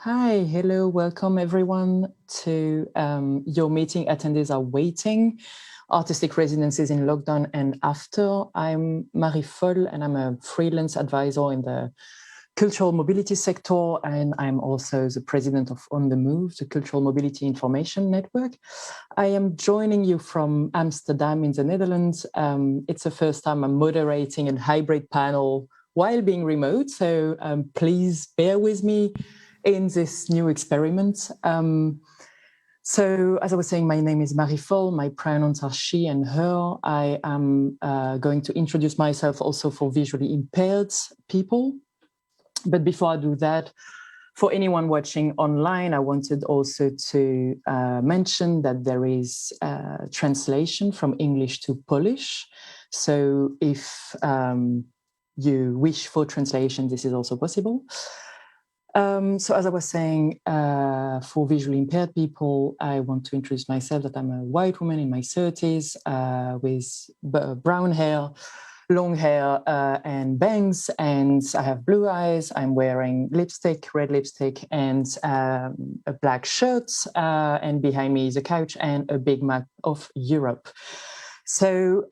Hi, hello, welcome everyone to your meeting. Attendees are waiting. Artistic residencies in lockdown and after. I'm Marie Foll and I'm a freelance advisor in the cultural mobility sector, and I'm also the president of On the Move, the Cultural Mobility Information Network. I am joining you from Amsterdam in the Netherlands. It's the first time I'm moderating a hybrid panel while being remote, so please bear with me in this new experiment. So as I was saying, my name is Marie Foll. My pronouns are she and her. I am going to introduce myself also for visually impaired people. But before I do that, for anyone watching online, I wanted also to mention that there is translation from English to Polish. So if you wish for translation, this is also possible. So as I was saying, for visually impaired people, I want to introduce myself that I'm a white woman in my 30s with brown hair, long hair and bangs, and I have blue eyes. I'm wearing lipstick, red lipstick, and a black shirt, and behind me is a couch and a big map of Europe. So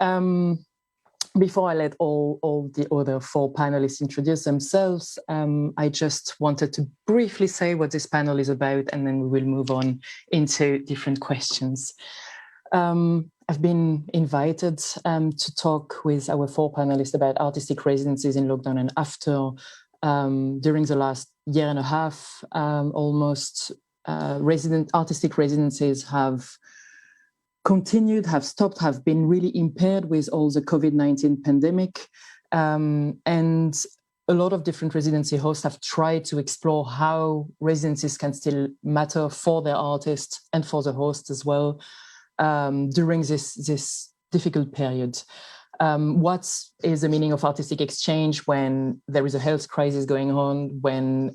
before I let all the other four panelists introduce themselves, I just wanted to briefly say what this panel is about, and then we will move on into different questions. I've been invited to talk with our four panelists about artistic residencies in lockdown and after. During the last year and a half, almost artistic residencies have continued, have stopped, have been really impaired with all the COVID-19 pandemic. And a lot of different residency hosts have tried to explore how residencies can still matter for their artists and for the host as well. During this difficult period. What is the meaning of artistic exchange when there is a health crisis going on, when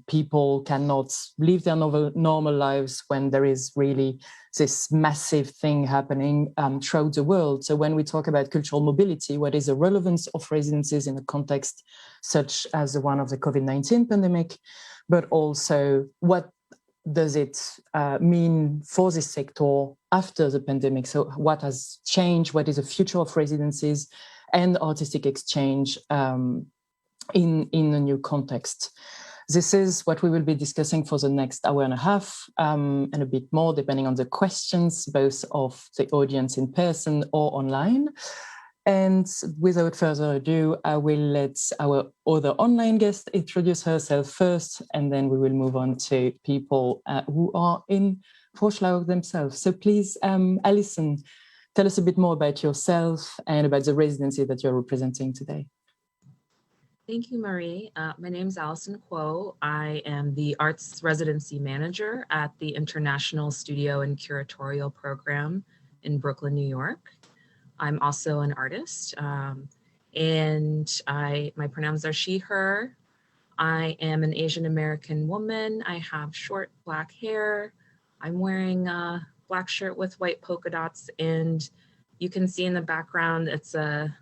people cannot live their normal lives, when there is really this massive thing happening throughout the world? So when we talk about cultural mobility, what is the relevance of residencies in a context such as the one of the COVID-19 pandemic, but also what does it mean for this sector after the pandemic? So what has changed? What is the future of residencies and artistic exchange in a new context? This is what we will be discussing for the next hour and a half and a bit more, depending on the questions, both of the audience in person or online. And without further ado, I will let our other online guest introduce herself first, and then we will move on to people who are in Wrocławiu themselves. So please, Alison, tell us a bit more about yourself and about the residency that you're representing today. Thank you, Marie. My name is Alison. I am the Arts Residency Manager at the International Studio and Curatorial Program in Brooklyn, New York. I'm also an artist, and my pronouns are she, her. I am an Asian American woman. I have short black hair. I'm wearing a black shirt with white polka dots, and you can see in the background, it's a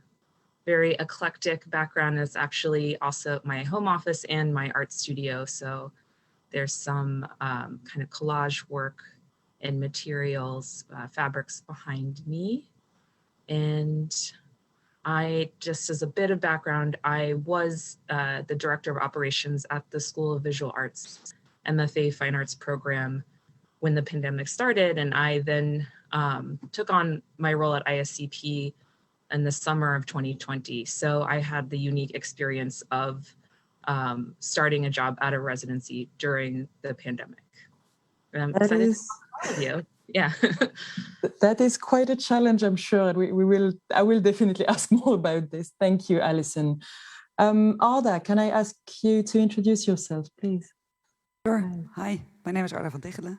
very eclectic background. It's actually also my home office and my art studio. So there's some kind of collage work and materials, fabrics behind me. And I, just as a bit of background, I was the director of operations at the School of Visual Arts MFA Fine Arts program when the pandemic started. And I then took on my role at ISCP in the summer of 2020. So I had the unique experience of starting a job at a residency during the pandemic. And I'm excited to talk with you. Yeah. That is quite a challenge, I'm sure. I will definitely ask more about this. Thank you, Alison. Arda, can I ask you to introduce yourself, please? Sure. Hi, my name is Arda van Tiggelen.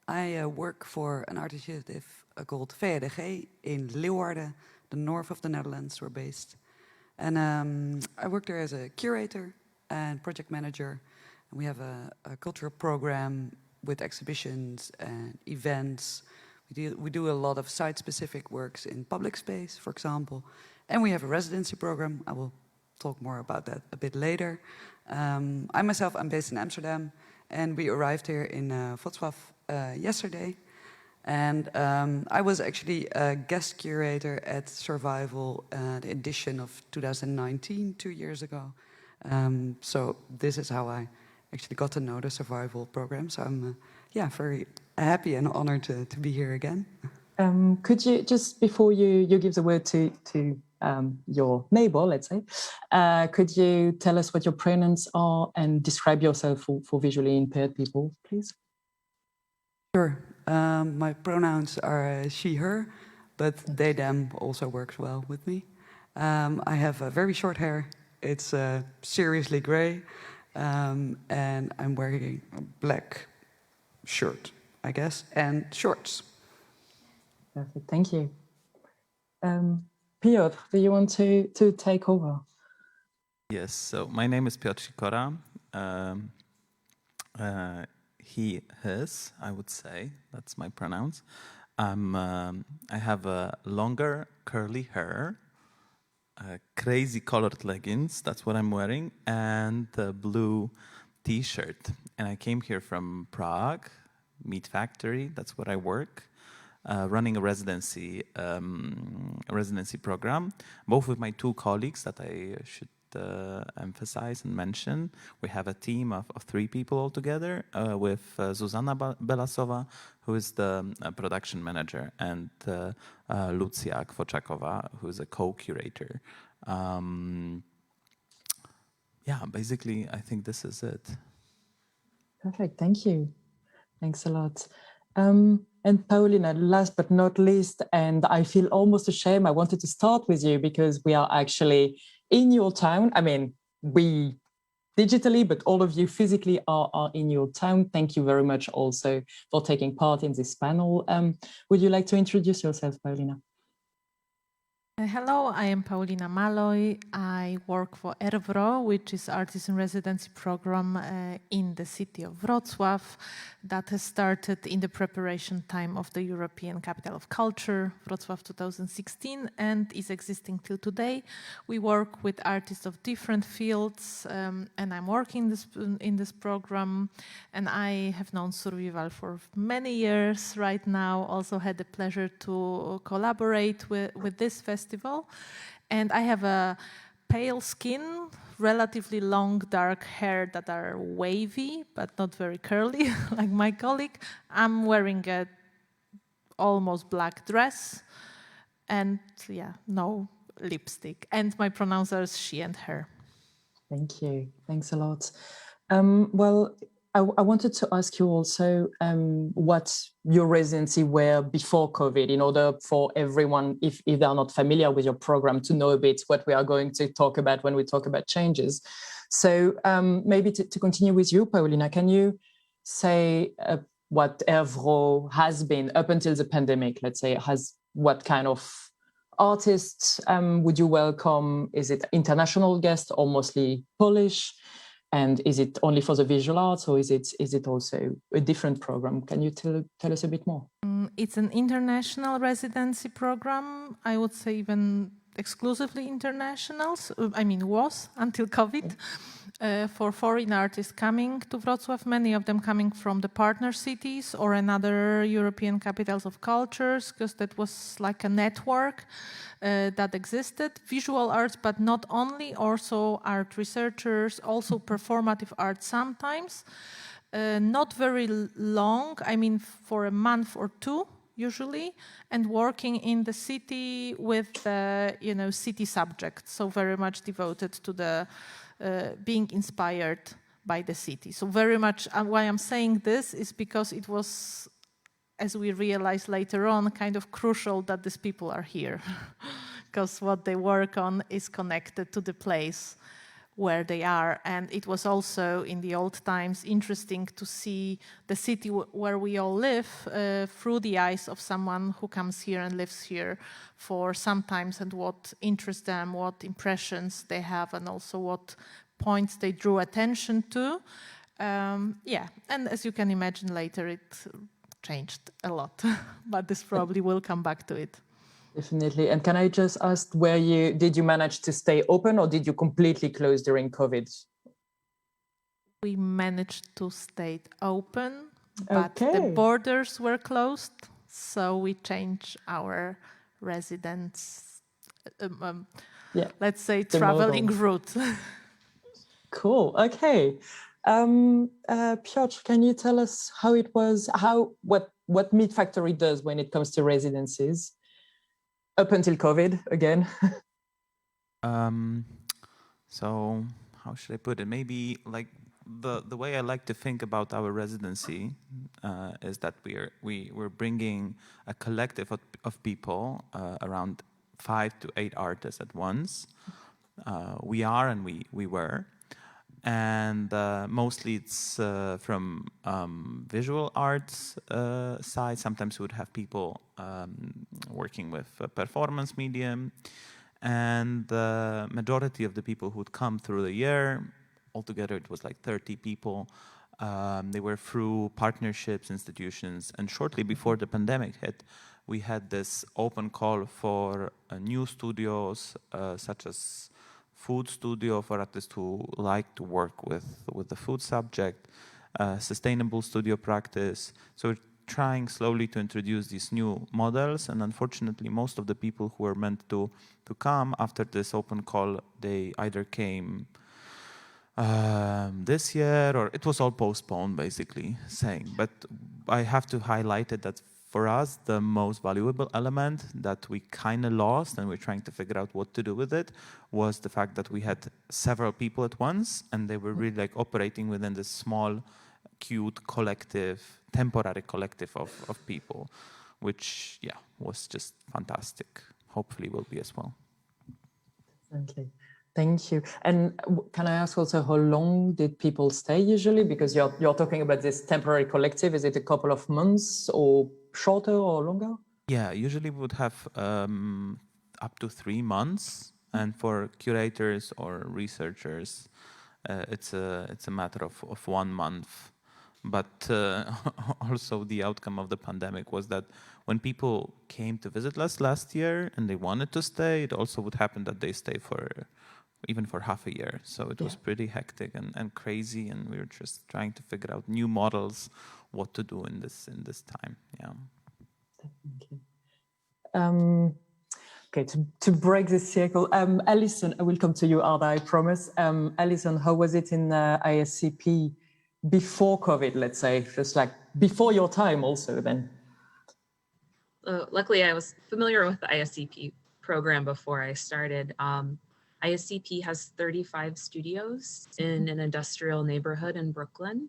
I work for an art initiative called VHDG in Leeuwarden, the north of the Netherlands, we're based. And I work there as a curator and project manager. And we have a cultural program with exhibitions and events. We do a lot of site-specific works in public space, for example. And we have a residency program. I will talk more about that a bit later. I'm based in Amsterdam, And we arrived here in Wrocław yesterday. And I was actually a guest curator at Survival, the edition of 2019, 2 years ago. So this is how I actually got to know the Survival program. So I'm very happy and honored to be here again. Could you, just before you give the word to your neighbor, let's say, could you tell us what your pronouns are and describe yourself for visually impaired people, please? Sure. My pronouns are she, her, but they, them also works well with me. I have very short hair. It's seriously gray, and I'm wearing a black shirt, I guess, and shorts. Perfect, thank you. Piotr, do you want to take over? Yes, so my name is Piotr Sikora. He, his, I would say, that's my pronouns. I have a longer curly hair, crazy colored leggings, that's what I'm wearing, and a blue t-shirt. And I came here from Prague, MeetFactory, that's where I work, running a residency program, both with my two colleagues that I should emphasize and mention. We have a team of 3 people altogether with Zuzana Belasova, who is the production manager, and Lucia Kwoczakova, who is a co-curator. Basically, I think this is it. Perfect, thank you. Thanks a lot. And Paulina, last but not least, and I feel almost ashamed, I wanted to start with you because we are actually in your town. I mean, we digitally, but all of you physically are in your town. Thank you very much also for taking part in this panel. Would you like to introduce yourself, Paulina? Hello, I am Paulina Maloy. I work for ERWRO, which is Artist in Residency program in the city of Wrocław that has started in the preparation time of the European Capital of Culture, Wrocław 2016, and is existing till today. We work with artists of different fields, and I'm working in this program, and I have known Survival for many years right now. Also had the pleasure to collaborate with this festival. And I have a pale skin, relatively long dark hair that are wavy but not very curly like my colleague. I'm wearing a almost black dress and no lipstick, and my pronouns are she and her. Thank you, thanks a lot. Well, I wanted to ask you also what your residency were before COVID, in order for everyone, if they are not familiar with your program, to know a bit what we are going to talk about when we talk about changes. So maybe to continue with you, Paulina, can you say what ERWRO has been up until the pandemic, let's say, what kind of artists would you welcome? Is it international guests or mostly Polish? And is it only for the visual arts, or is it also a different program? Can you tell us a bit more? It's an international residency program. I would say even exclusively international. Was until COVID. For foreign artists coming to Wrocław, many of them coming from the partner cities or another European capitals of cultures, because that was like a network that existed. Visual arts, but not only, also art researchers, also performative art sometimes. Not very long, for a month or 2 usually, and working in the city with city subjects, so very much devoted to the being inspired by the city. So very much why I'm saying this is because it was, as we realized later on, kind of crucial that these people are here because what they work on is connected to the place where they are. And it was also in the old times interesting to see the city where we all live through the eyes of someone who comes here and lives here for some times, and what interests them, what impressions they have, and also what points they drew attention to. And as you can imagine later, it changed a lot, but this probably will come back to it. Definitely. And can I just ask, did you manage to stay open, or did you completely close during COVID? we managed to stay open, but the borders were closed, so we changed our residence, let's say, traveling route. Cool. Okay. Piotr, can you tell us how it was, what MeetFactory does when it comes to residencies up until COVID again? So how should I put it? Maybe like the way I like to think about our residency is that we're bringing a collective of people, around 5 to 8 artists at once. We are and we were. And mostly it's from visual arts side. Sometimes we would have people working with performance medium. And the majority of the people who would come through the year, altogether it was like 30 people. They were through partnerships, institutions. And shortly before the pandemic hit, we had this open call for new studios, such as food studio for artists who like to work with the food subject, sustainable studio practice. So we're trying slowly to introduce these new models, and unfortunately most of the people who were meant to come after this open call, they either came this year, or it was all postponed, basically saying. But I have to highlight it that for us, the most valuable element that we kind of lost, and we're trying to figure out what to do with it, was the fact that we had several people at once, and they were really like operating within this small, cute collective, temporary collective of people, which, yeah, was just fantastic. Hopefully will be as well. Okay. Thank you. And can I ask also, how long did people stay usually? Because you're talking about this temporary collective. Is it a couple of months or shorter or longer? Yeah, usually we would have up to 3 months. And for curators or researchers, it's a matter of 1 month. But also the outcome of the pandemic was that when people came to visit us last year and they wanted to stay, it also would happen that they stay for even for half a year. So it was pretty hectic and crazy, and we were just trying to figure out new models, what to do in this time. Yeah. Definitely. Okay, to break the circle, Alison, I will come to you, Arda, I promise. Alison, how was it in ISCP before COVID, let's say, just like before your time also then? Luckily, I was familiar with the ISCP program before I started. ISCP has 35 studios in an industrial neighborhood in Brooklyn.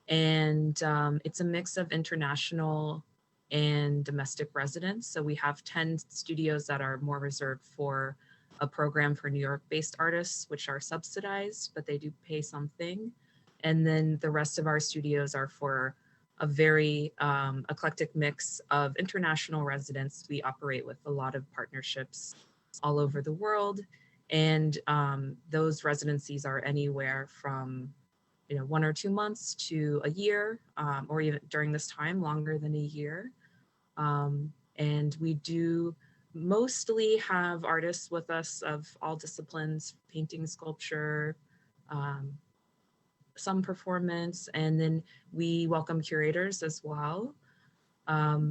And it's a mix of international and domestic residents. So we have 10 studios that are more reserved for a program for New York-based artists, which are subsidized, but they do pay something. And then the rest of our studios are for a very eclectic mix of international residents. We operate with a lot of partnerships all over the world. And those residencies are anywhere from 1 or 2 months to a year, or even during this time, longer than a year. And we do mostly have artists with us of all disciplines, painting, sculpture, some performance, and then we welcome curators as well.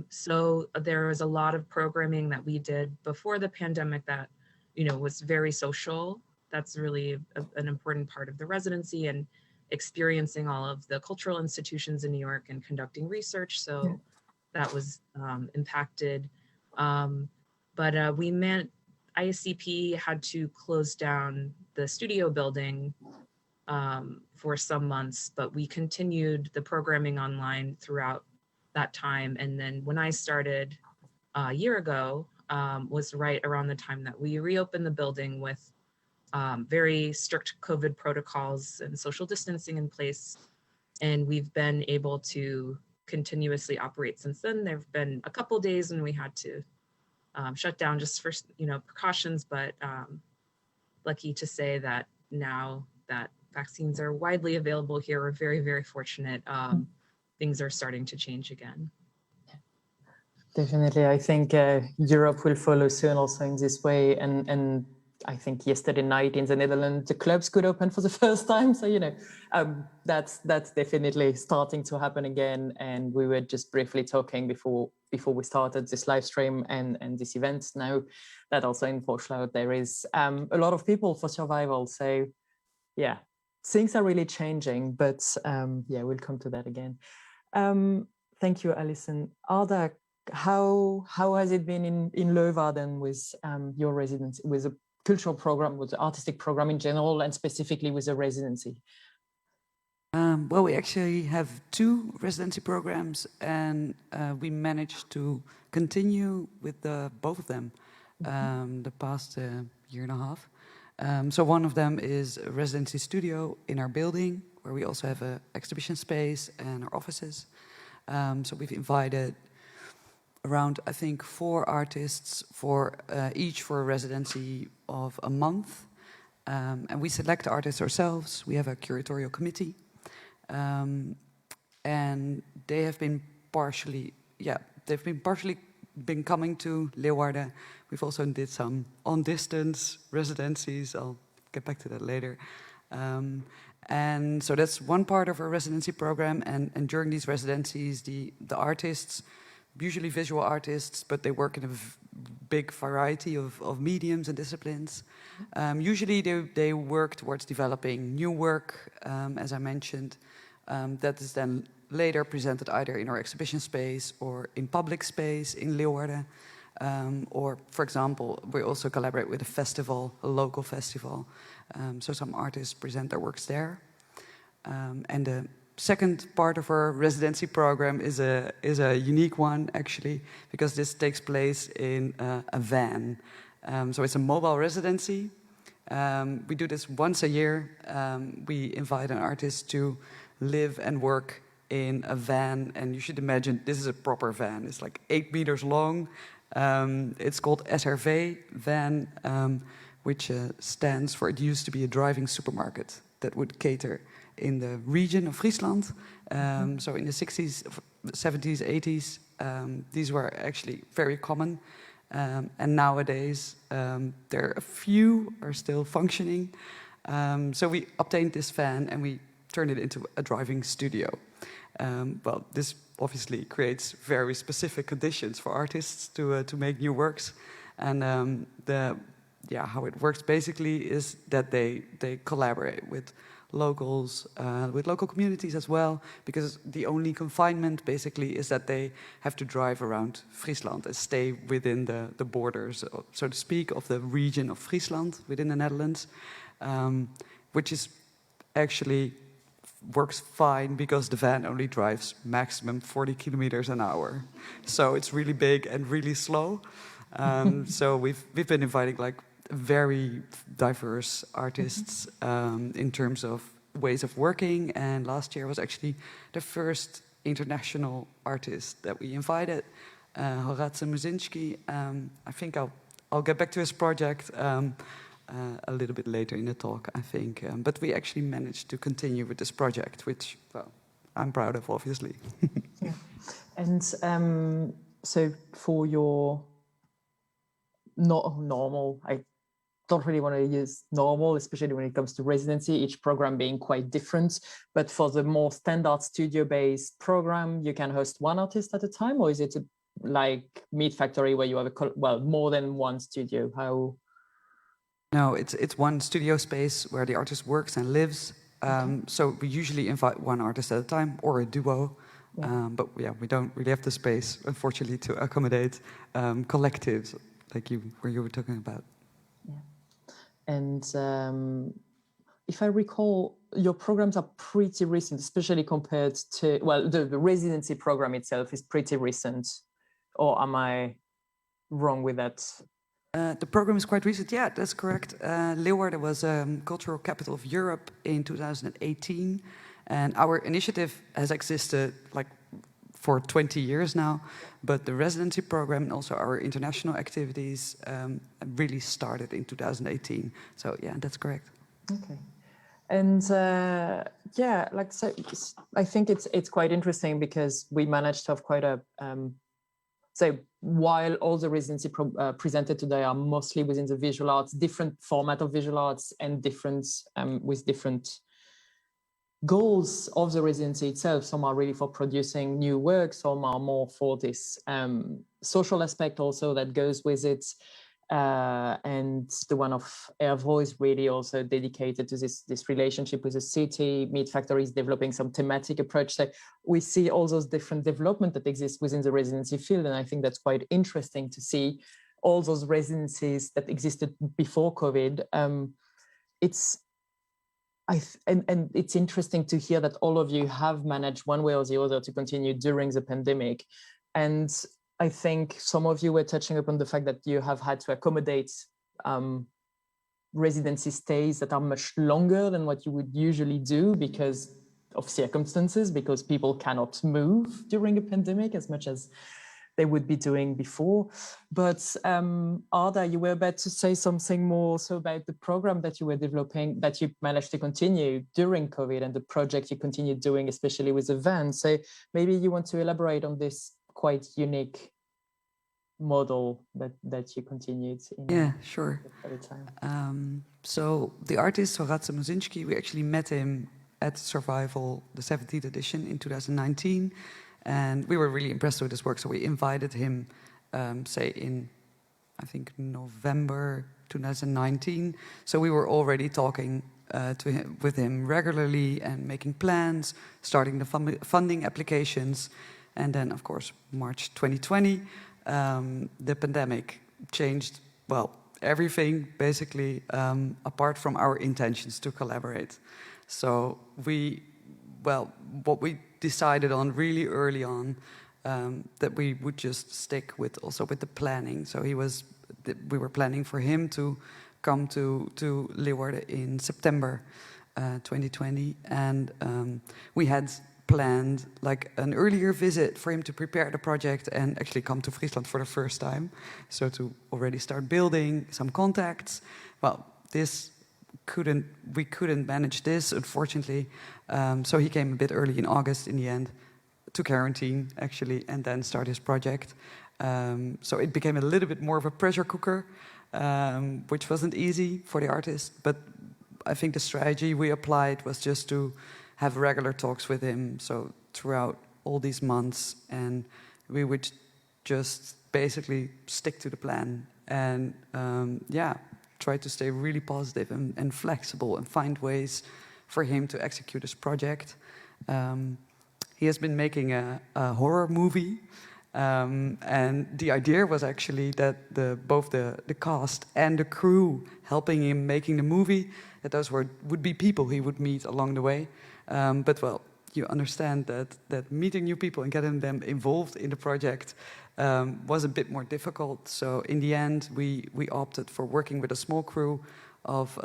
So there was a lot of programming that we did before the pandemic that was very social. That's really an important part of the residency, and experiencing all of the cultural institutions in New York and conducting research. So that was impacted. But ISCP had to close down the studio building for some months, but we continued the programming online throughout that time. And then when I started a year ago, was right around the time that we reopened the building with very strict COVID protocols and social distancing in place. And we've been able to continuously operate since then. There have been a couple of days when we had to shut down just for precautions, but lucky to say that now that vaccines are widely available here, we're very, very fortunate. Things are starting to change again. Definitely, I think Europe will follow soon also in this way, and I think yesterday night in the Netherlands, the clubs could open for the first time. So, that's definitely starting to happen again. And we were just briefly talking before we started this live stream and this event. Now that also in Wrocław, there is a lot of people for survival. So yeah, things are really changing, but yeah, we'll come to that again. Thank you, Alison. Arda, how has it been in Leeuwarden with your residency, with a cultural program, with the artistic program in general, and specifically with the residency? Well, we actually have 2 residency programs, and we managed to continue with both of them the past year and a half. So one of them is a residency studio in our building, where we also have an exhibition space and our offices. So we've invited around, I think, 4 artists for each for a residency of a month. And we select the artists ourselves. We have a curatorial committee. And they have been partially been coming to Leeuwarden. We've also did some on-distance residencies. I'll get back to that later. And so that's one part of our residency program. And during these residencies, the artists, usually visual artists, but they work in a big variety of mediums and disciplines. Usually they work towards developing new work, as I mentioned, that is then later presented either in our exhibition space or in public space in Leeuwarden. Or, for example, we also collaborate with a festival, a local festival. So some artists present their works there. And the second part of our residency program is a unique one, actually, because this takes place in a van. So it's a mobile residency. We do this once a year. We invite an artist to live and work in a van, and you should imagine this is a proper van. It's like 8 meters long. It's called SRV van, which stands for, it used to be a driving supermarket that would cater in the region of Friesland. So in the 60s, 70s, 80s, these were actually very common. And nowadays, there are a few are still functioning. So we obtained this van and we turned it into a driving studio. Well, this obviously creates very specific conditions for artists to make new works. And how it works basically is that they collaborate with locals, with local communities as well, because the only confinement basically is that they have to drive around Friesland and stay within the borders, so to speak, of the region of Friesland within the Netherlands, which is actually works fine because the van only drives maximum 40 kilometers an hour. So it's really big and really slow. So we've been inviting like very diverse artists in terms of ways of working. And last year was actually the first international artist that we invited, Horace Muzinski. I think I'll get back to his project a little bit later in the talk, I think. But we actually managed to continue with this project, which, well, I'm proud of, obviously. Yeah. And so for your normal, I don't really want to use normal, especially when it comes to residency, each program being quite different. But for the more standard studio-based program, you can host one artist at a time, or is it like MeetFactory where you have more than one studio? How? No, it's one studio space where the artist works and lives. So we usually invite one artist at a time or a duo. Yeah. But yeah, we don't really have the space, unfortunately, to accommodate collectives like you were talking about. Yeah. And if I recall, your programs are pretty recent, especially compared to, well, the residency program itself is pretty recent. Or am I wrong with that? The program is quite recent. Yeah, that's correct. Leeuwarden was Cultural Capital of Europe in 2018. And our initiative has existed like for 20 years now. But the residency program and also our international activities really started in 2018. So yeah, that's correct. Okay. And yeah, like so, I think it's quite interesting because we managed to have quite a while all the residency presented today are mostly within the visual arts, different format of visual arts and different with different goals of the residency itself. Some are really for producing new work, some are more for this social aspect also that goes with it. And the one of Hervé is really also dedicated to this relationship with the city. MeetFactory is developing some thematic approach. So we see all those different development that exist within the residency field. And I think that's quite interesting to see all those residencies that existed before COVID. And it's interesting to hear that all of you have managed one way or the other to continue during the pandemic. And I think some of you were touching upon the fact that you have had to accommodate residency stays that are much longer than what you would usually do because of circumstances, because people cannot move during a pandemic as much as they would be doing before. But Arda, you were about to say something more also about the program that you were developing, that you managed to continue during COVID, and the project you continued doing, especially with the van. So maybe you want to elaborate on this quite unique model that you continued in. Yeah, sure. At the time. So the artist Horace Mozinski, we actually met him at Survival, the 17th edition in 2019. And we were really impressed with his work, so we invited him, say in, I think, November 2019. So we were already talking with him regularly and making plans, starting the funding applications. And then, of course, March 2020, the pandemic changed, well, everything, basically, apart from our intentions to collaborate. So what we decided on really early on, that we would just stick with the planning. So we were planning for him to come to Leeuwarden in September 2020, and we had planned like an earlier visit for him to prepare the project and actually come to Friesland for the first time, so to already start building some contacts. Well, we couldn't manage this, unfortunately. So he came a bit early in August in the end, to quarantine actually, and then start his project. So it became a little bit more of a pressure cooker, which wasn't easy for the artist. But I think the strategy we applied was just to have regular talks with him. So throughout all these months, and we would just basically stick to the plan and try to stay really positive and flexible and find ways for him to execute his project. He has been making a horror movie, and the idea was actually that both the cast and the crew helping him making the movie, that those would be people he would meet along the way. But well, you understand that meeting new people and getting them involved in the project was a bit more difficult. So in the end, we opted for working with a small crew of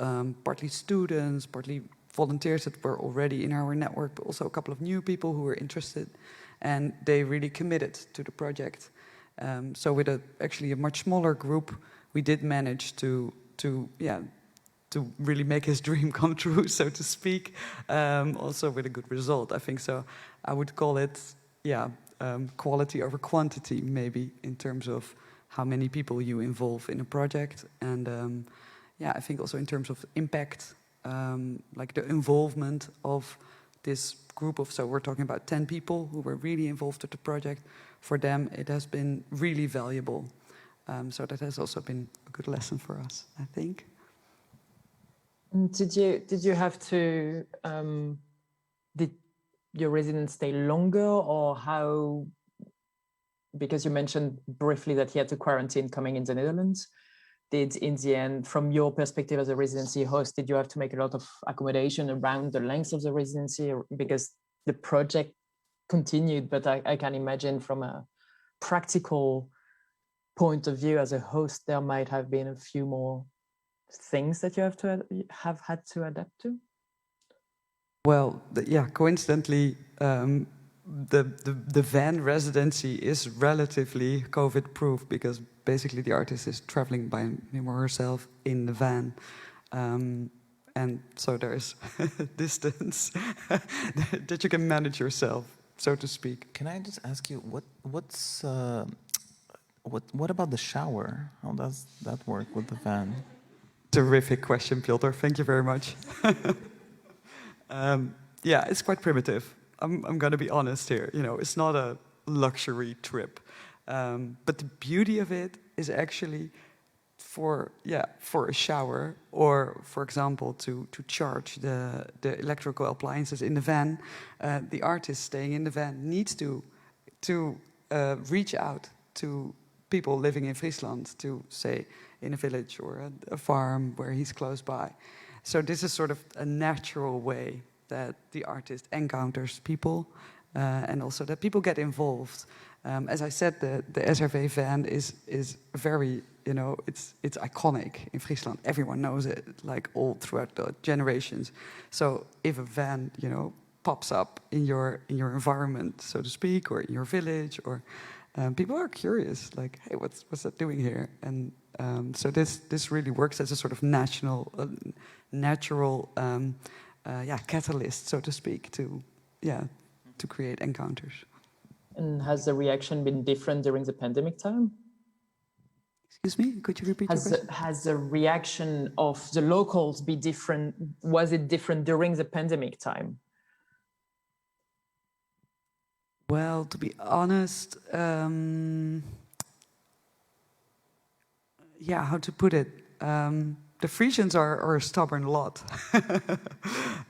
partly students, partly volunteers that were already in our network, but also a couple of new people who were interested, and they really committed to the project. So with actually a much smaller group, we did manage to really make his dream come true, so to speak, also with a good result, I think. So I would call it, quality over quantity, maybe, in terms of how many people you involve in a project. And I think also in terms of impact, like the involvement of this group of, so we're talking about 10 people who were really involved with the project. For them, it has been really valuable. So that has also been a good lesson for us, I think. Did you have to, did your residents stay longer, or how, because you mentioned briefly that he had to quarantine coming in the Netherlands, did in the end, from your perspective as a residency host, did you have to make a lot of accommodation around the length of the residency, because the project continued, but I can imagine from a practical point of view as a host, there might have been a few more things that you have had to adapt to? Well, coincidentally, the van residency is relatively COVID-proof, because basically the artist is traveling by him or herself in the van. And so there's distance that you can manage yourself, so to speak. Can I just ask you, what about the shower? How does that work with the van? Terrific question, Piotr. Thank you very much. Yeah, it's quite primitive. I'm going to be honest here. You know, it's not a luxury trip, but the beauty of it is actually for a shower, or for example to charge the electrical appliances in the van. The artist staying in the van needs to reach out to people living in Friesland, to say in a village or a farm where he's close by. So this is sort of a natural way that the artist encounters people, and also that people get involved. As I said, the SRV van is very, you know, it's iconic in Friesland. Everyone knows it, like all throughout the generations. So if a van, you know, pops up in your environment, so to speak, or in your village, or people are curious, like, hey, what's that doing here? And so this really works as a sort of natural catalyst, so to speak, to create encounters. And has the reaction been different during the pandemic time? Excuse me, could you repeat your question? Has the reaction of the locals be different? Was it different during the pandemic time? Well, to be honest, how to put it? The Frisians are a stubborn lot,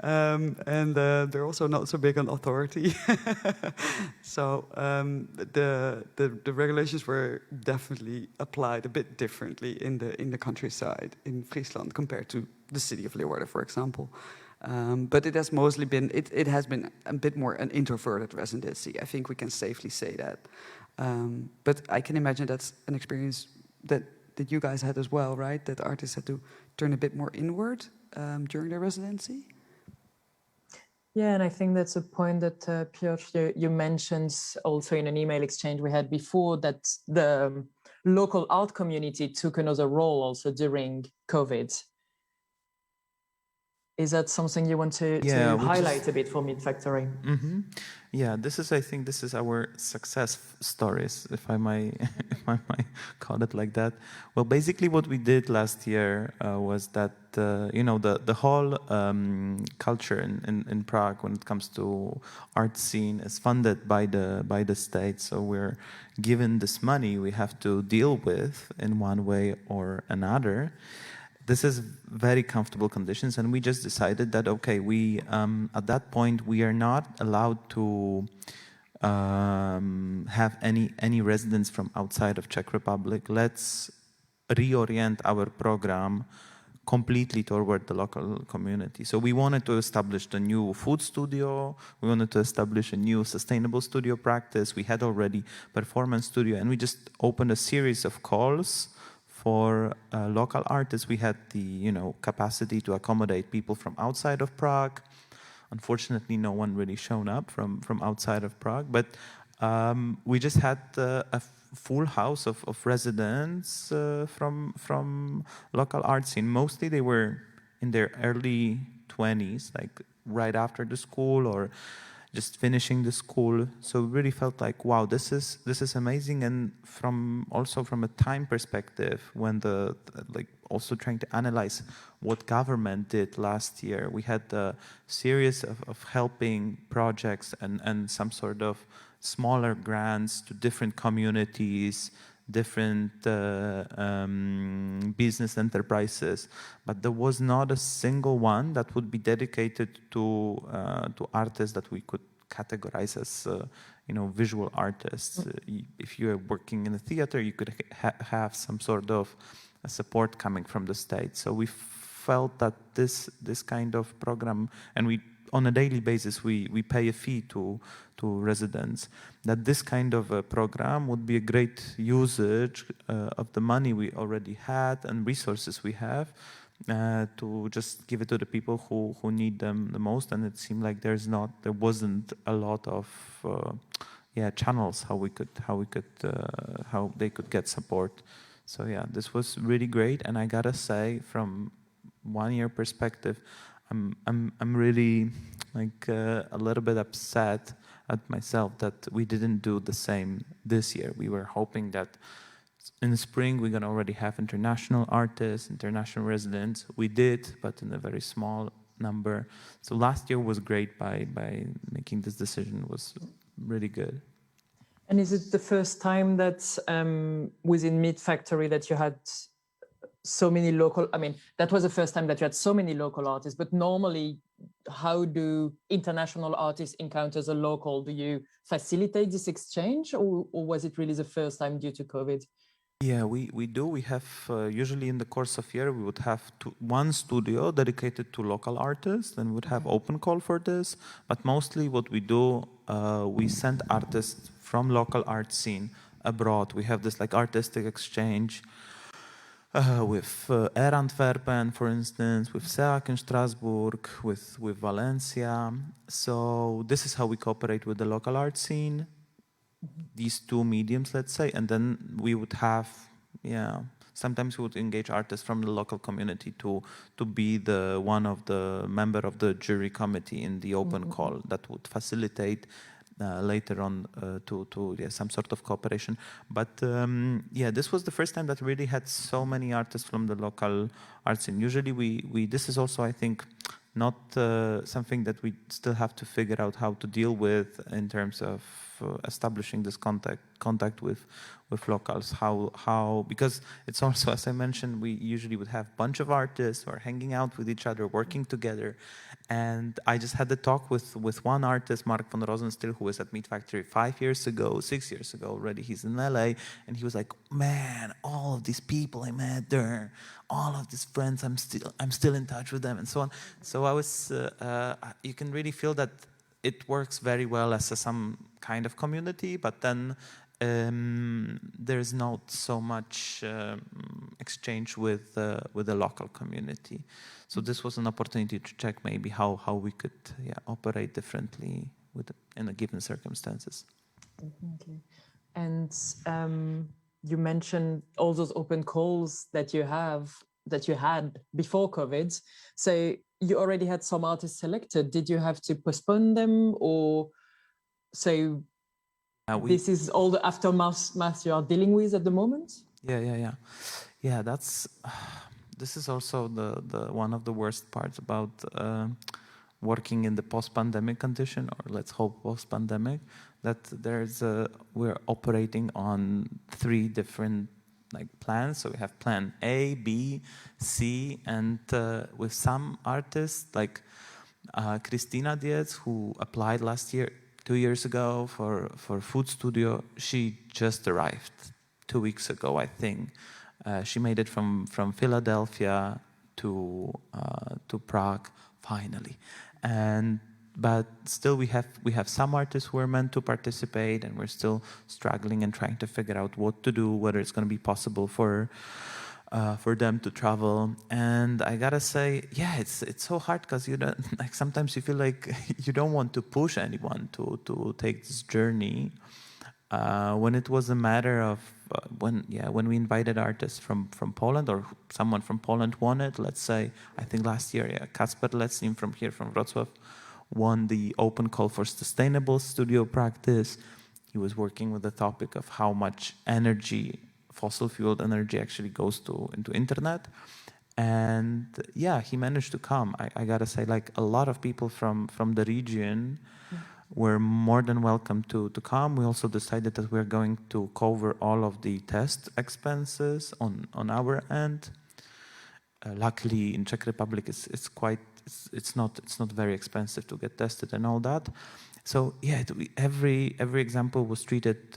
and they're also not so big on authority. So the regulations were definitely applied a bit differently in the countryside in Friesland compared to the city of Leeuwarden, for example. But it has mostly been it has been a bit more an introverted residency. I think we can safely say that. But I can imagine that's an experience that you guys had as well, right? That artists had to turn a bit more inward during their residency? Yeah, and I think that's a point that, Piotr, you mentioned also in an email exchange we had before, that the local art community took another role also during COVID. Is that something you want to highlight a bit for MeetFactory? Mm-hmm. Yeah, I think this is our success stories, if I might call it like that. Well, basically what we did last year was that, the whole culture in Prague when it comes to art scene is funded by the state. So we're given this money we have to deal with in one way or another. This is very comfortable conditions, and we just decided that, okay, we at that point we are not allowed to have any residents from outside of Czech Republic. Let's reorient our program completely toward the local community. So we wanted to establish the new food studio, we wanted to establish a new sustainable studio practice. We had already performance studio, and we just opened a series of calls for local artists. We had the capacity to accommodate people from outside of Prague. Unfortunately, no one really shown up from outside of Prague, but we just had a full house of residents from local art scene. Mostly they were in their early 20s, like right after the school or just finishing the school. So we really felt like, wow, this is amazing. And from a time perspective, when also trying to analyze what government did last year, we had a series of helping projects and some sort of smaller grants to different communities, different business enterprises, but there was not a single one that would be dedicated to artists that we could categorize as visual artists. If you are working in a theater, you could have some sort of support coming from the state. So we felt that this kind of program, and we on a daily basis we pay a fee to residents, that this kind of a program would be a great usage of the money we already had and resources we have to just give it to the people who need them the most. And it seemed like there wasn't a lot of channels how they could get support. So yeah, this was really great. And I gotta say, from 1 year perspective, I'm really a little bit upset at myself that we didn't do the same this year. We were hoping that in the spring, we're gonna already have international artists, international residents. We did, but in a very small number. So last year was great by making this decision, was really good. And is it the first time that within MeetFactory that you had so many local, I mean, that was the first time that you had so many local artists, but normally how do international artists encounter a local? Do you facilitate this exchange, or was it really the first time due to COVID? Yeah, we do. We have, usually in the course of year, we would have one studio dedicated to local artists, and we would have open call for this. But mostly what we do, we send artists from local art scene abroad. We have this like artistic exchange with Air Antwerpen, for instance, with SEAC in Strasbourg, with Valencia. So this is how we cooperate with the local art scene. These two mediums, let's say, and then we would have, sometimes we would engage artists from the local community to be the one of the member of the jury committee in the open call that would facilitate later on to some sort of cooperation. But this was the first time that really had so many artists from the local art scene. Usually we this is also, I think, not something that we still have to figure out how to deal with in terms of establishing this contact with locals. How because it's also, as I mentioned, we usually would have a bunch of artists who are hanging out with each other, working together. And I just had the talk with one artist, Mark von Rosenstiel, who was at MeetFactory 6 years ago already. He's in LA, and he was like, "Man, all of these people I met there, all of these friends, I'm still in touch with them," and so on. So I was, you can really feel that it works very well as some kind of community, but then there's not so much exchange with the local community. So this was an opportunity to check maybe how we could operate differently in a given circumstances. Definitely. And you mentioned all those open calls that you had before COVID. So you already had some artists selected. Did you have to postpone them, or so? This is all the aftermath you are dealing with at the moment? Yeah, that's this is also the one of the worst parts about working in the post-pandemic condition, or let's hope post-pandemic, that we're operating on 3 different plans. So we have plan A, B, C, and with some artists like Christina Dietz, who applied 2 years ago for Food Studio. She just arrived 2 weeks ago, I think. She made it from Philadelphia to Prague finally, but still we have some artists who are meant to participate, and we're still struggling and trying to figure out what to do, whether it's going to be possible for them to travel. And I gotta say, it's so hard, because you don't, sometimes you feel like you don't want to push anyone to take this journey. When it was a matter of when we invited artists from Poland, or someone from Poland won it, let's say, I think last year, Kasper Lecim from Wrocław won the open call for sustainable studio practice. He was working with the topic of how much energy, fossil-fueled energy, actually goes into internet. And he managed to come. I gotta say, a lot of people from the region were more than welcome to come. We also decided that we're going to cover all of the test expenses on our end. Luckily, in Czech Republic, it's not very expensive to get tested and all that. So every example was treated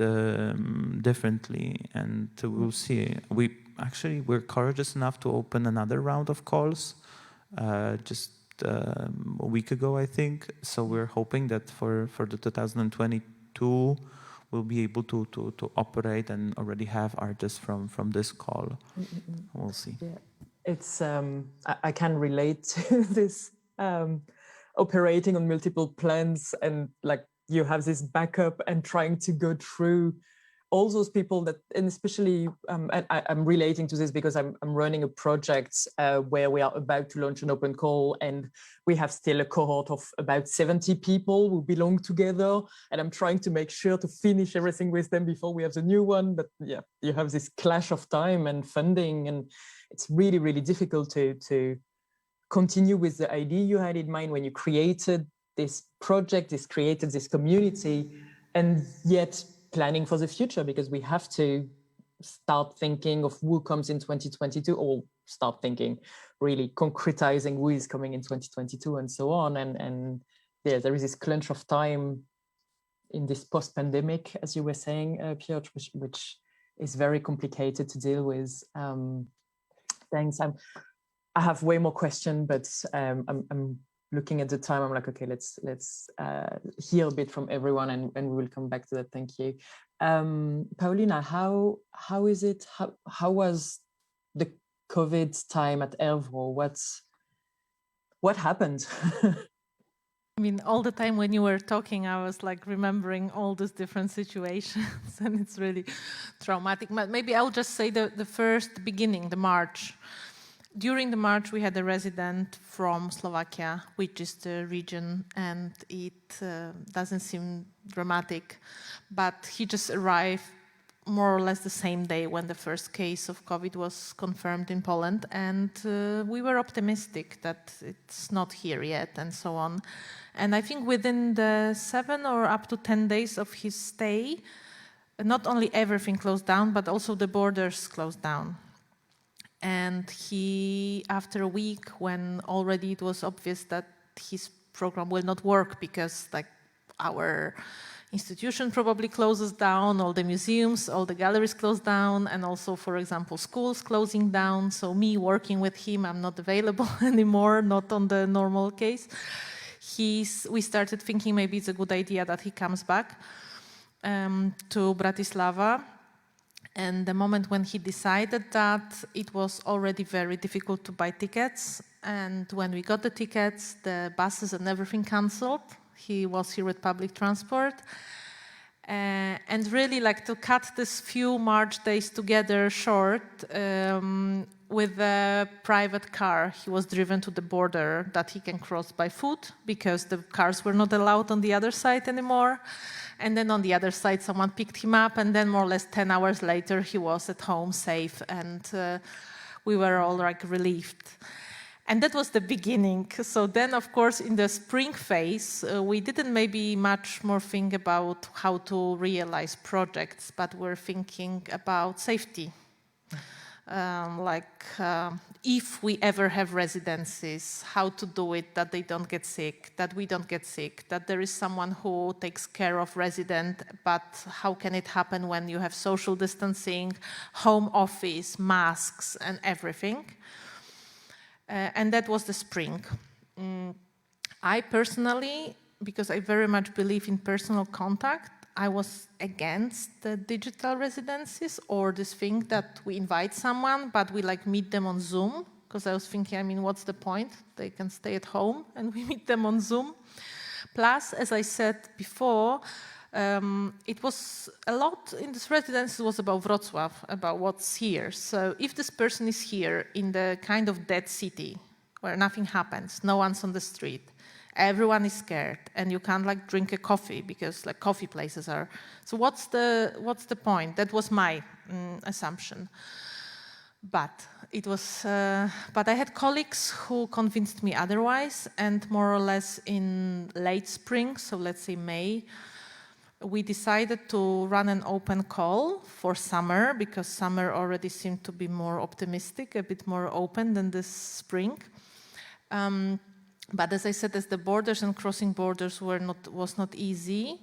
differently, and we'll see. We're courageous enough to open another round of calls just a week ago, I think. So we're hoping that for the 2022 we'll be able to operate and already have artists from this call. We'll see. Yeah. It's I can relate to this operating on multiple plans, and you have this backup and trying to go through all those people that, and especially, and I'm relating to this because I'm running a project where we are about to launch an open call, and we have still a cohort of about 70 people who belong together, and I'm trying to make sure to finish everything with them before we have the new one. But yeah, you have this clash of time and funding, and it's really, really difficult to continue with the idea you had in mind when you created this project, created this community, and yet planning for the future, because we have to start thinking of who comes in 2022, or start thinking, really concretizing who is coming in 2022 and so on. And yeah, there is this crunch of time in this post-pandemic, as you were saying, Piotr, which is very complicated to deal with. Thanks. I have way more questions, but I'm looking at the time. I'm like, okay, let's hear a bit from everyone, and we will come back to that. Thank you. Paulina, how is it? How was the COVID time at Ervro? What happened? I mean, all the time when you were talking, I was like remembering all these different situations, and it's really traumatic. But maybe I'll just say the first beginning, the March. During the March, we had a resident from Slovakia, which is the region, and it doesn't seem dramatic, but he just arrived more or less the same day when the first case of COVID was confirmed in Poland, and we were optimistic that it's not here yet and so on. And I think within the 7 or up to 10 days of his stay, not only everything closed down, but also the borders closed down. And he, after a week, when already it was obvious that his program will not work because like our institution probably closes down, all the museums, all the galleries close down, and also, for example, schools closing down. So me working with him, I'm not available anymore, not on the normal case. We started thinking maybe it's a good idea that he comes back to Bratislava. And the moment when he decided that, it was already very difficult to buy tickets. And when we got the tickets, the buses and everything canceled. He was here with public transport. And really, like, to cut this few March days together short, with a private car, he was driven to the border that he can cross by foot because the cars were not allowed on the other side anymore. And then on the other side, someone picked him up, and then more or less 10 hours later, he was at home safe, and we were all like relieved. And that was the beginning. So then, of course, in the spring phase, we didn't maybe much more think about how to realize projects, but we're thinking about safety. If we ever have residencies, how to do it that they don't get sick, that we don't get sick, that there is someone who takes care of resident, but how can it happen when you have social distancing, home office, masks, and everything. And that was the spring. I personally, because I very much believe in personal contact, I was against the digital residencies, or this thing that we invite someone, but we like meet them on Zoom, because I was thinking, I mean, what's the point? They can stay at home and we meet them on Zoom. Plus, as I said before, it was a lot in this residency was about Wrocław, about what's here. So if this person is here in the kind of dead city where nothing happens, no one's on the street, everyone is scared, and you can't like drink a coffee because like coffee places are. So what's the point? That was my assumption. But it was. But I had colleagues who convinced me otherwise, and more or less in late spring, so let's say May, we decided to run an open call for summer, because summer already seemed to be more optimistic, a bit more open than this spring. But as I said, as the borders and crossing borders was not easy,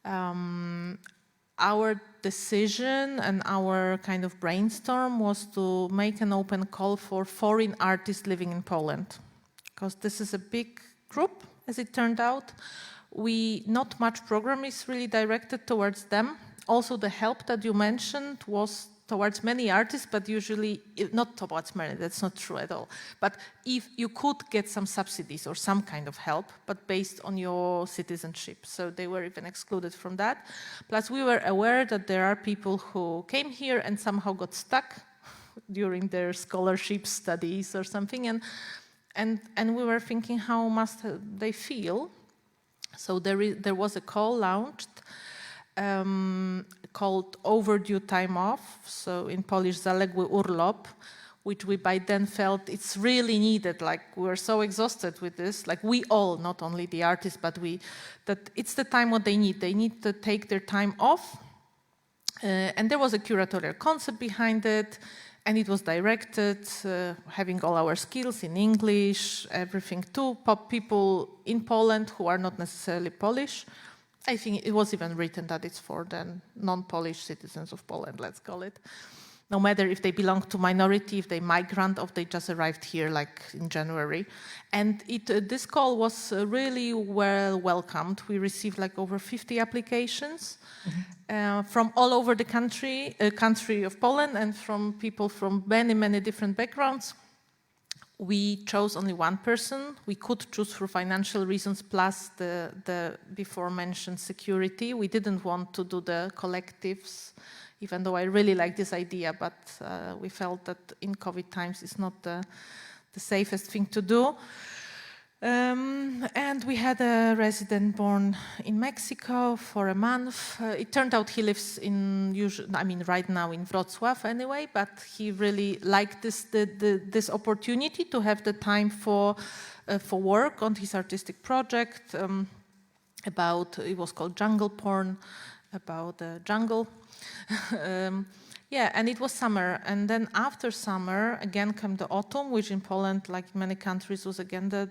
our decision and our kind of brainstorm was to make an open call for foreign artists living in Poland, because this is a big group, as it turned out. Not much program is really directed towards them. Also, the help that you mentioned was towards many artists, but usually not towards many, that's not true at all. But if you could get some subsidies or some kind of help, but based on your citizenship. So they were even excluded from that. Plus we were aware that there are people who came here and somehow got stuck during their scholarship studies or something. And we were thinking, how must they feel? So there was a call launched called Overdue Time Off, so in Polish zaległy urlop, which we by then felt it's really needed, like we were so exhausted with this, like we all, not only the artists, but that it's the time what they need to take their time off. And there was a curatorial concept behind it, and it was directed, having all our skills in English, everything to people in Poland who are not necessarily Polish. I think it was even written that it's for the non-Polish citizens of Poland, let's call it. No matter if they belong to minority, if they migrant, or if they just arrived here like in January. And this call was really well welcomed. We received like over 50 applications from all over the country of Poland, and from people from many, many different backgrounds. We chose only one person. We could choose for financial reasons, plus the before mentioned security. We didn't want to do the collectives, even though I really like this idea, but we felt that in COVID times it's not the safest thing to do. And we had a resident born in Mexico for a month. It turned out he lives right now in Wrocław anyway, but he really liked this opportunity to have the time for work on his artistic project it was called Jungle Porn, about the jungle. Yeah, and it was summer, and then after summer again came the autumn, which in Poland, like many countries, was again the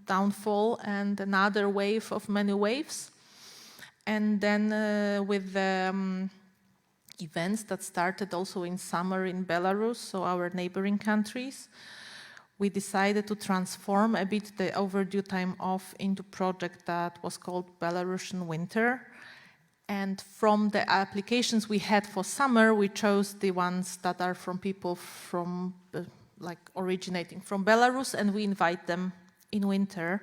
downfall and another wave of many waves. And then with the events that started also in summer in Belarus, so our neighboring countries, we decided to transform a bit the overdue time off into a project that was called Belarusian Winter. And from the applications we had for summer, we chose the ones that are from people from originating from Belarus, and we invite them in winter.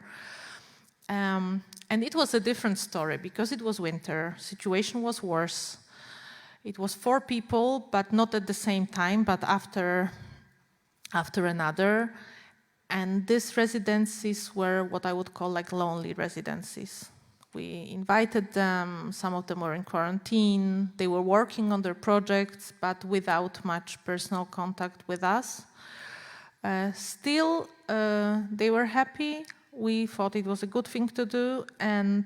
And it was a different story because it was winter, situation was worse. It was 4 people, but not at the same time, but after another. And these residencies were what I would call like lonely residencies. We invited them, some of them were in quarantine, they were working on their projects, but without much personal contact with us. Still, they were happy. We thought it was a good thing to do. And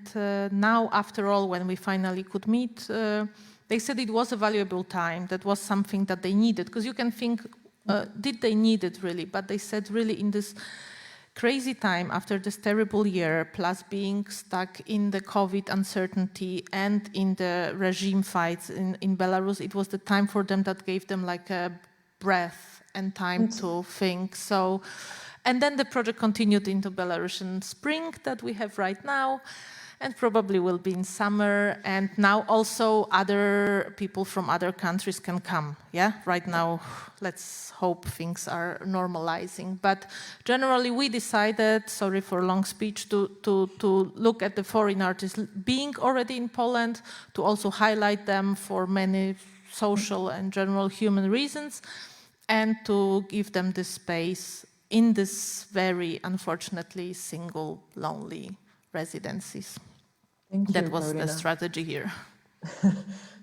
now, after all, when we finally could meet, they said it was a valuable time. That was something that they needed. Because you can think, did they need it really? But they said really in this crazy time, after this terrible year, plus being stuck in the COVID uncertainty and in the regime fights in Belarus, it was the time for them that gave them like a breath and time to think. So, and then the project continued into Belarusian spring that we have right now, and probably will be in summer. And now also other people from other countries can come. Yeah, right now, let's hope things are normalizing. But generally, we decided, sorry for a long speech, to look at the foreign artists being already in Poland, to also highlight them for many social and general human reasons, and to give them this space in this very, unfortunately, single, lonely residencies. Thank you, that was Paulina. the strategy here.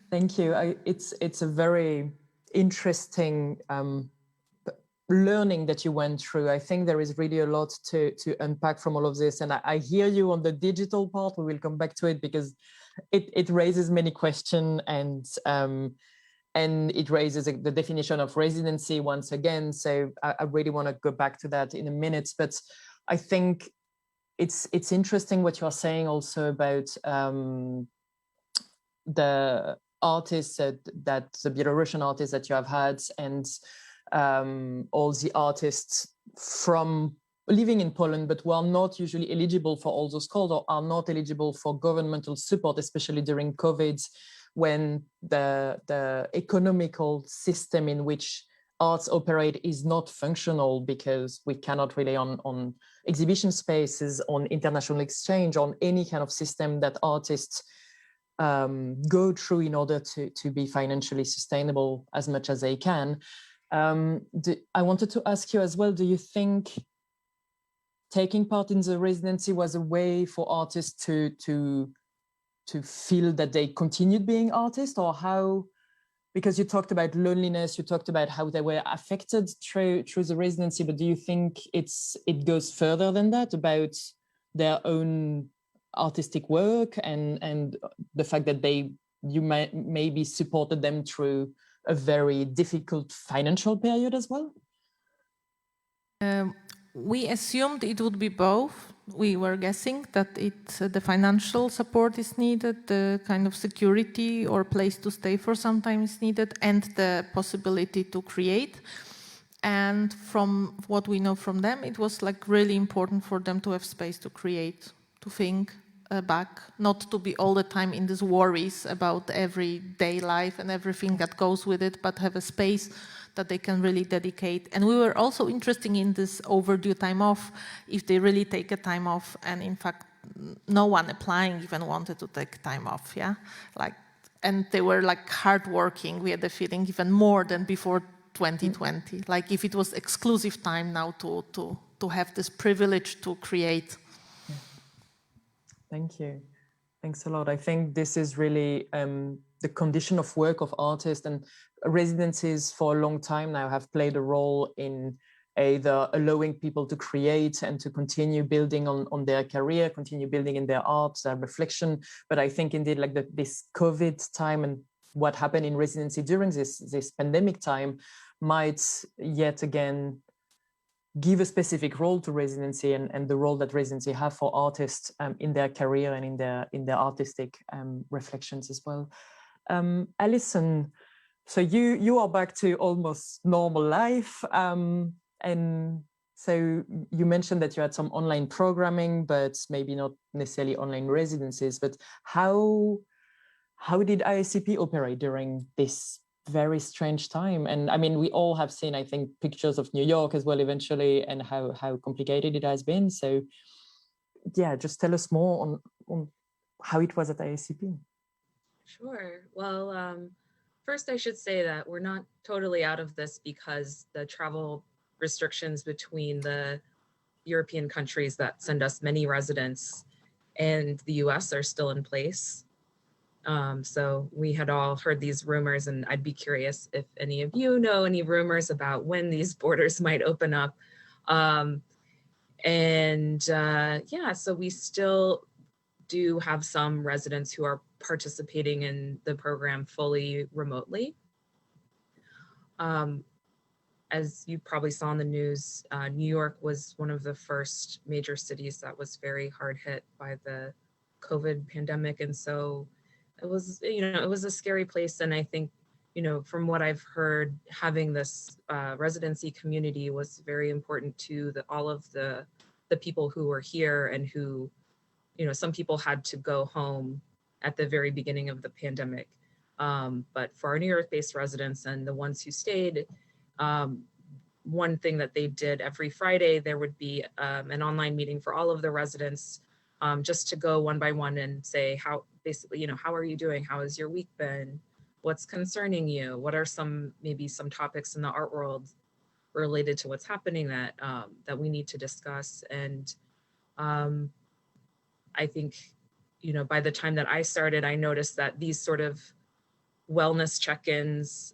Thank you. It's a very interesting learning that you went through. I think there is really a lot to unpack from all of this. And I hear you on the digital part. We will come back to it because it raises many questions, and it raises the definition of residency once again. So I really want to go back to that in a minute. But I think it's interesting what you are saying also about the artists that the Belarusian artists that you have had, and all the artists from living in Poland, but who are not usually eligible for all those calls, or are not eligible for governmental support, especially during COVID, when the economical system in which arts operate is not functional, because we cannot rely on exhibition spaces, on international exchange, on any kind of system that artists go through in order to be financially sustainable as much as they can. I wanted to ask you as well, do you think taking part in the residency was a way for artists to feel that they continued being artists, or how? Because you talked about loneliness, you talked about how they were affected through the residency, but do you think it goes further than that, about their own artistic work and the fact that you maybe supported them through a very difficult financial period as well? We assumed it would be both. We were guessing that the financial support is needed, the kind of security or place to stay for some time is needed, and the possibility to create. And from what we know from them, it was like really important for them to have space to create, to think back, not to be all the time in these worries about everyday life and everything that goes with it, but have a space that they can really dedicate. And we were also interested in this overdue time off, if they really take a time off, and in fact, no one applying even wanted to take time off, yeah? And they were like hardworking, we had the feeling, even more than before 2020. Like if it was exclusive time now to have this privilege to create. Thank you. Thanks a lot. I think this is really the condition of work of artists, and residencies for a long time now have played a role in either allowing people to create and to continue building on their career, continue building in their art, their reflection. But I think indeed like this COVID time and what happened in residency during this pandemic time might yet again give a specific role to residency and the role that residency have for artists in their career and in their artistic reflections as well. Alison, so you are back to almost normal life, and so you mentioned that you had some online programming, but maybe not necessarily online residencies. But how did ISCP operate during this very strange time? And I mean, we all have seen, I think, pictures of New York as well eventually, and how complicated it has been. So yeah, just tell us more on how it was at ISCP. Sure. Well, first I should say that we're not totally out of this, because the travel restrictions between the European countries that send us many residents and the US are still in place. So we had all heard these rumors, and I'd be curious if any of you know any rumors about when these borders might open up. Yeah, so we still do have some residents who are participating in the program fully remotely. As you probably saw in the news, New York was one of the first major cities that was very hard hit by the COVID pandemic. And so it was, it was a scary place. And I think, from what I've heard, having this residency community was very important to all of the people who were here, and who, some people had to go home at the very beginning of the pandemic. But for our New York-based residents and the ones who stayed, one thing that they did every Friday, there would be an online meeting for all of the residents, just to go one by one and say how are you doing? How has your week been? What's concerning you? What are maybe some topics in the art world related to what's happening that we need to discuss? And I think, by the time that I started, I noticed that these sort of wellness check-ins,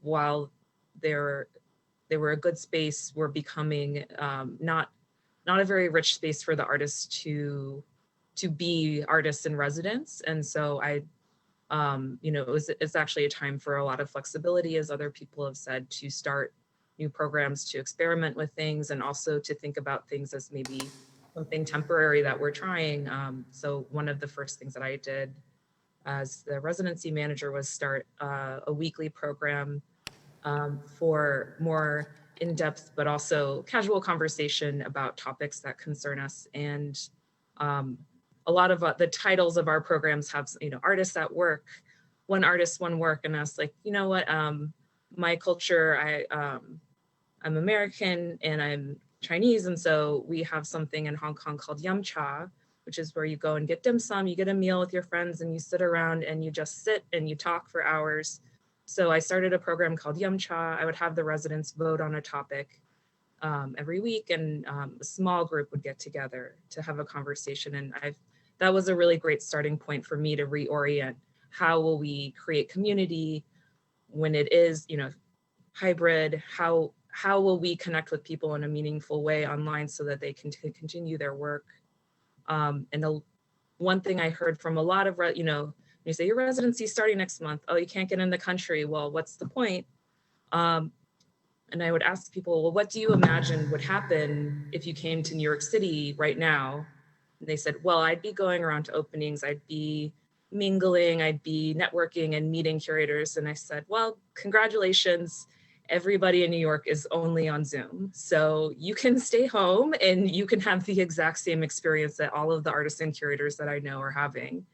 while they were a good space, were becoming not a very rich space for the artists to be artists in residence. And so it's actually a time for a lot of flexibility, as other people have said, to start new programs, to experiment with things, and also to think about things as maybe something temporary that we're trying. So one of the first things that I did as the residency manager was start a weekly program for more in-depth, but also casual conversation about topics that concern us. And a lot of the titles of our programs have, artists at work, one artist, one work, and I was like, you know what, my culture, I'm American and I'm Chinese, and so we have something in Hong Kong called yum cha, which is where you go and get dim sum, you get a meal with your friends, and you sit around and you just sit and you talk for hours. So I started a program called Yum Cha. I would have the residents vote on a topic every week, and a small group would get together to have a conversation. And that was a really great starting point for me to reorient. How will we create community when it is, hybrid? How will we connect with people in a meaningful way online so that they can continue their work? And one thing I heard from a lot of, you say your residency is starting next month. Oh, you can't get in the country. Well, what's the point? And I would ask people, well, what do you imagine would happen if you came to New York City right now? And they said, well, I'd be going around to openings, I'd be mingling, I'd be networking and meeting curators. And I said, well, congratulations. Everybody in New York is only on Zoom. So you can stay home and you can have the exact same experience that all of the artists and curators that I know are having.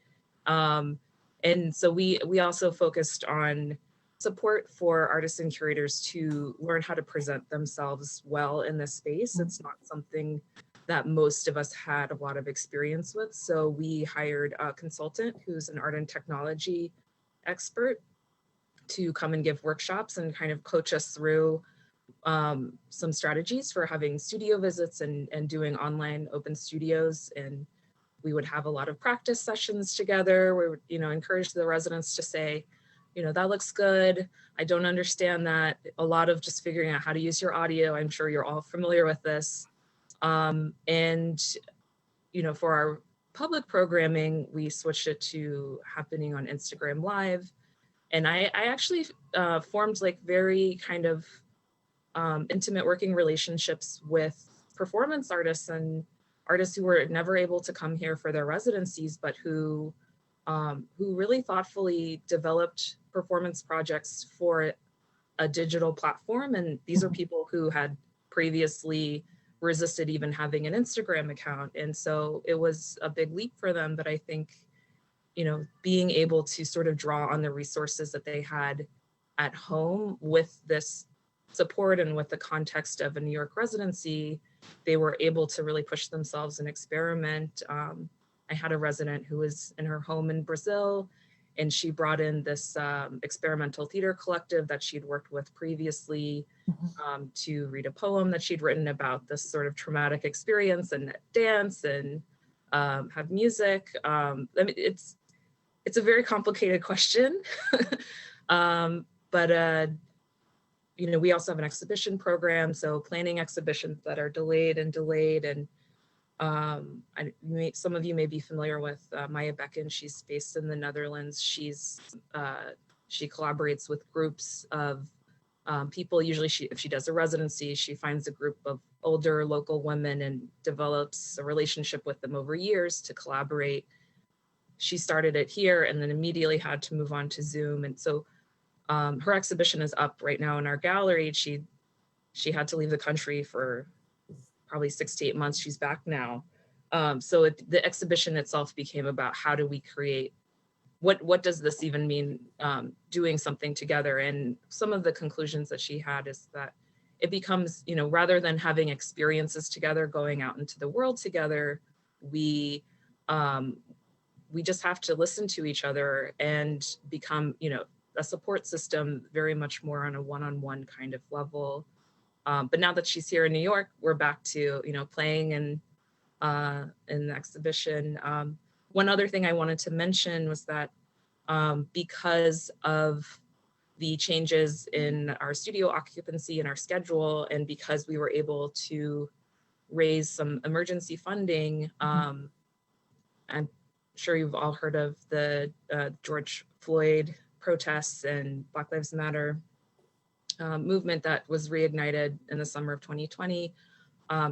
And so we also focused on support for artists and curators to learn how to present themselves well in this space. It's not something that most of us had a lot of experience with. So we hired a consultant who's an art and technology expert to come and give workshops and kind of coach us through some strategies for having studio visits and doing online open studios. And we would have a lot of practice sessions together. We would, encourage the residents to say, that looks good. I don't understand that. A lot of just figuring out how to use your audio. I'm sure you're all familiar with this. And, for our public programming, we switched it to happening on Instagram Live. And I actually formed like very kind of intimate working relationships with performance artists and artists who were never able to come here for their residencies, but who really thoughtfully developed performance projects for a digital platform. And these are people who had previously resisted even having an Instagram account. And so it was a big leap for them. But I think, being able to sort of draw on the resources that they had at home with this support and with the context of a New York residency, they were able to really push themselves and experiment. I had a resident who was in her home in Brazil, and she brought in this experimental theater collective that she'd worked with previously to read a poem that she'd written about this sort of traumatic experience and dance and have music. I mean, it's a very complicated question, but we also have an exhibition program, so planning exhibitions that are delayed. And some of you may be familiar with Maya Becken. She's based in the Netherlands. She collaborates with groups of people. Usually if she does a residency, she finds a group of older local women and develops a relationship with them over years to collaborate. She started it here and then immediately had to move on to Zoom. And so her exhibition is up right now in our gallery. She had to leave the country for probably 6 to 8 months. She's back now. So the exhibition itself became about how do we create, what does this even mean, doing something together? And some of the conclusions that she had is that it becomes, rather than having experiences together, going out into the world together, we just have to listen to each other and become, a support system very much more on a one-on-one kind of level. But now that she's here in New York, we're back to, playing in the exhibition. One other thing I wanted to mention was that because of the changes in our studio occupancy and our schedule, and because we were able to raise some emergency funding, I'm sure you've all heard of the George Floyd protests and Black Lives Matter movement that was reignited in the summer of 2020.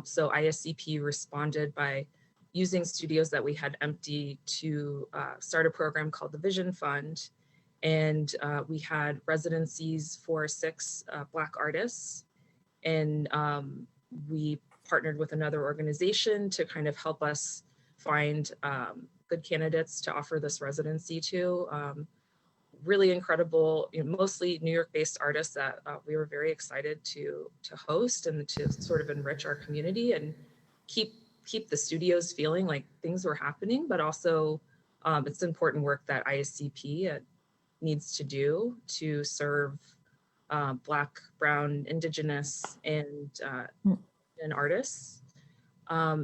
So ISCP responded by using studios that we had empty to start a program called the Vision Fund. And we had residencies for 6 Black artists. And we partnered with another organization to kind of help us find good candidates to offer this residency to. really incredible, mostly New York-based artists that we were very excited to host and to sort of enrich our community and keep the studios feeling like things were happening, but also it's important work that ISCP needs to do to serve Black, Brown, Indigenous, and artists.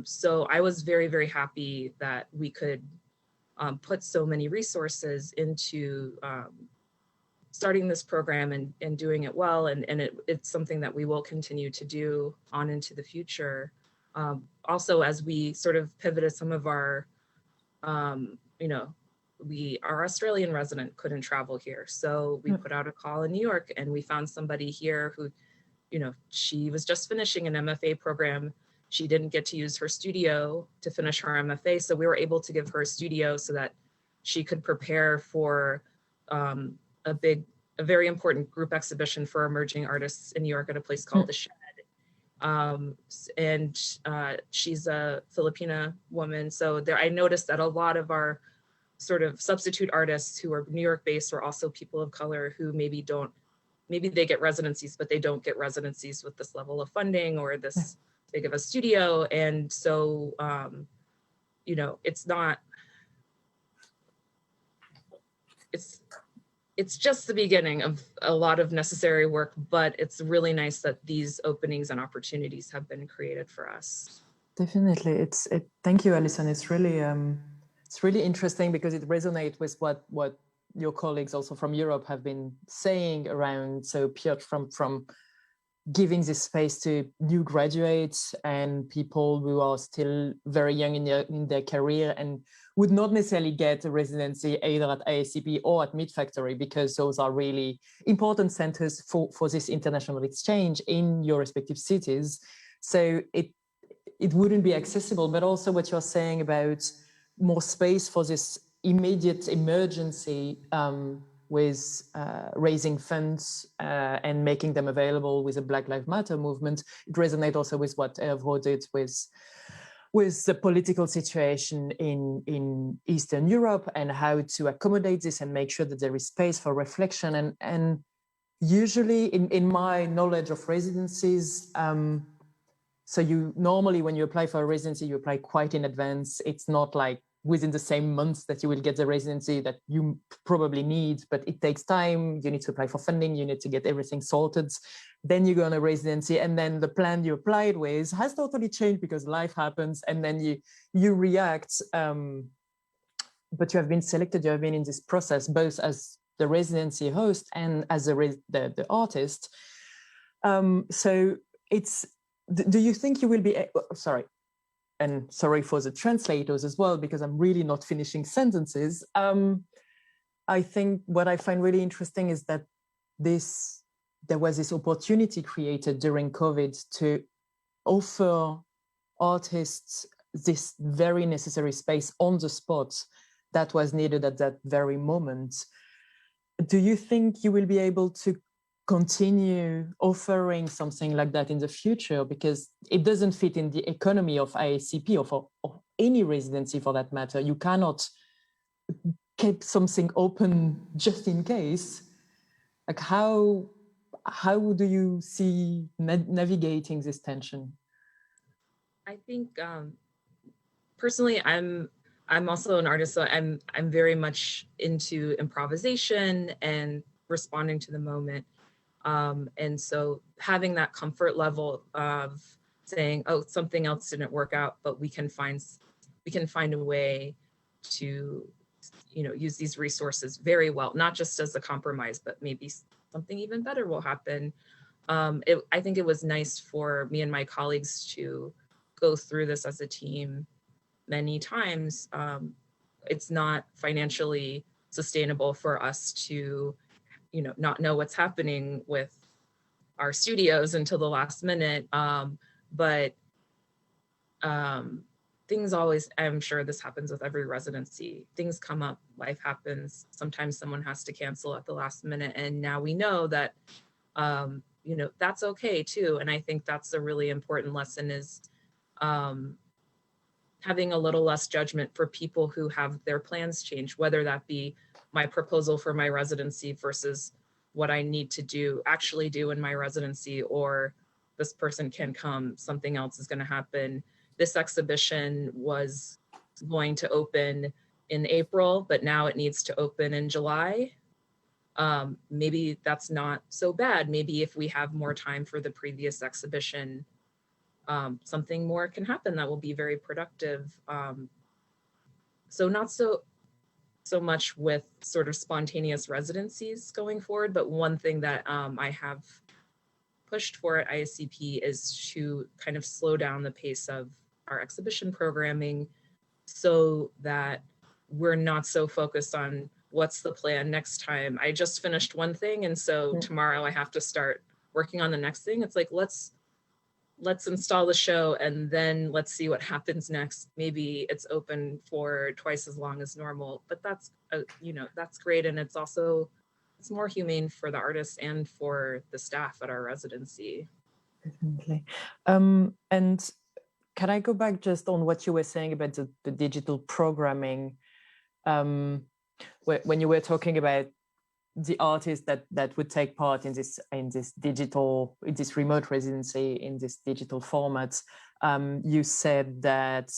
So I was very, very happy that we could put so many resources into starting this program and doing it well. And it's something that we will continue to do on into the future. Also, as we sort of pivoted some of our, our Australian resident couldn't travel here. So we put out a call in New York and we found somebody here who, she was just finishing an MFA program. She didn't get to use her studio to finish her MFA. So we were able to give her a studio so that she could prepare for a very important group exhibition for emerging artists in New York at a place called The Shed. And she's a Filipina woman. So I noticed that a lot of our sort of substitute artists who are New York based are also people of color who maybe they get residencies, but they don't get residencies with this level of funding or this big of a studio. And so, it's just the beginning of a lot of necessary work, but it's really nice that these openings and opportunities have been created for us. Definitely. Thank you, Alison. It's really interesting because it resonates with what your colleagues also from Europe have been saying around. So Piotr, from giving this space to new graduates and people who are still very young in their career and would not necessarily get a residency either at ISCP or at MeetFactory, because those are really important centers for this international exchange in your respective cities. So it wouldn't be accessible, but also what you're saying about more space for this immediate emergency with raising funds and making them available with the Black Lives Matter movement. It resonates also with what Ervo did with the political situation in Eastern Europe and how to accommodate this and make sure that there is space for reflection. And usually in my knowledge of residencies, so you normally, when you apply for a residency, you apply quite in advance. It's not like within the same months that you will get the residency that you probably need, but it takes time. You need to apply for funding. You need to get everything sorted. Then you go on a residency, and then the plan you applied with has totally changed because life happens, and then you react. But you have been selected. You have been in this process both as the residency host and as the artist. So it's. Do you think you will be? Sorry. And sorry for the translators as well, because I'm really not finishing sentences. I think what I find really interesting is that there was this opportunity created during COVID to offer artists this very necessary space on the spot that was needed at that very moment. Do you think you will be able to continue offering something like that in the future, because it doesn't fit in the economy of ISCP or any residency for that matter? You cannot keep something open just in case. Like how do you see navigating this tension? I think personally, I'm also an artist, so I'm very much into improvisation and responding to the moment. And so having that comfort level of saying, oh, something else didn't work out, but we can find a way to, use these resources very well, not just as a compromise, but maybe something even better will happen. I think it was nice for me and my colleagues to go through this as a team many times. It's not financially sustainable for us to not know what's happening with our studios until the last minute. But things always, I'm sure this happens with every residency. Things come up, life happens. Sometimes someone has to cancel at the last minute. And now we know that, that's okay too. And I think that's a really important lesson is having a little less judgment for people who have their plans changed, whether that be my proposal for my residency versus what I need to actually do in my residency, or this person can come, something else is going to happen. This exhibition was going to open in April, but now it needs to open in July. Maybe that's not so bad. Maybe if we have more time for the previous exhibition, something more can happen that will be very productive. So not so much with sort of spontaneous residencies going forward, but one thing that I have pushed for at ISCP is to kind of slow down the pace of our exhibition programming so that we're not so focused on what's the plan next time. I just finished one thing, and so tomorrow I have to start working on the next thing. It's like, let's install the show and then let's see what happens next. Maybe it's open for twice as long as normal, but that's that's great, and it's more humane for the artists and for the staff at our residency. Definitely. And can I go back just on what you were saying about the digital programming? When you were talking about the artists that would take part in this remote residency, in this digital format, you said that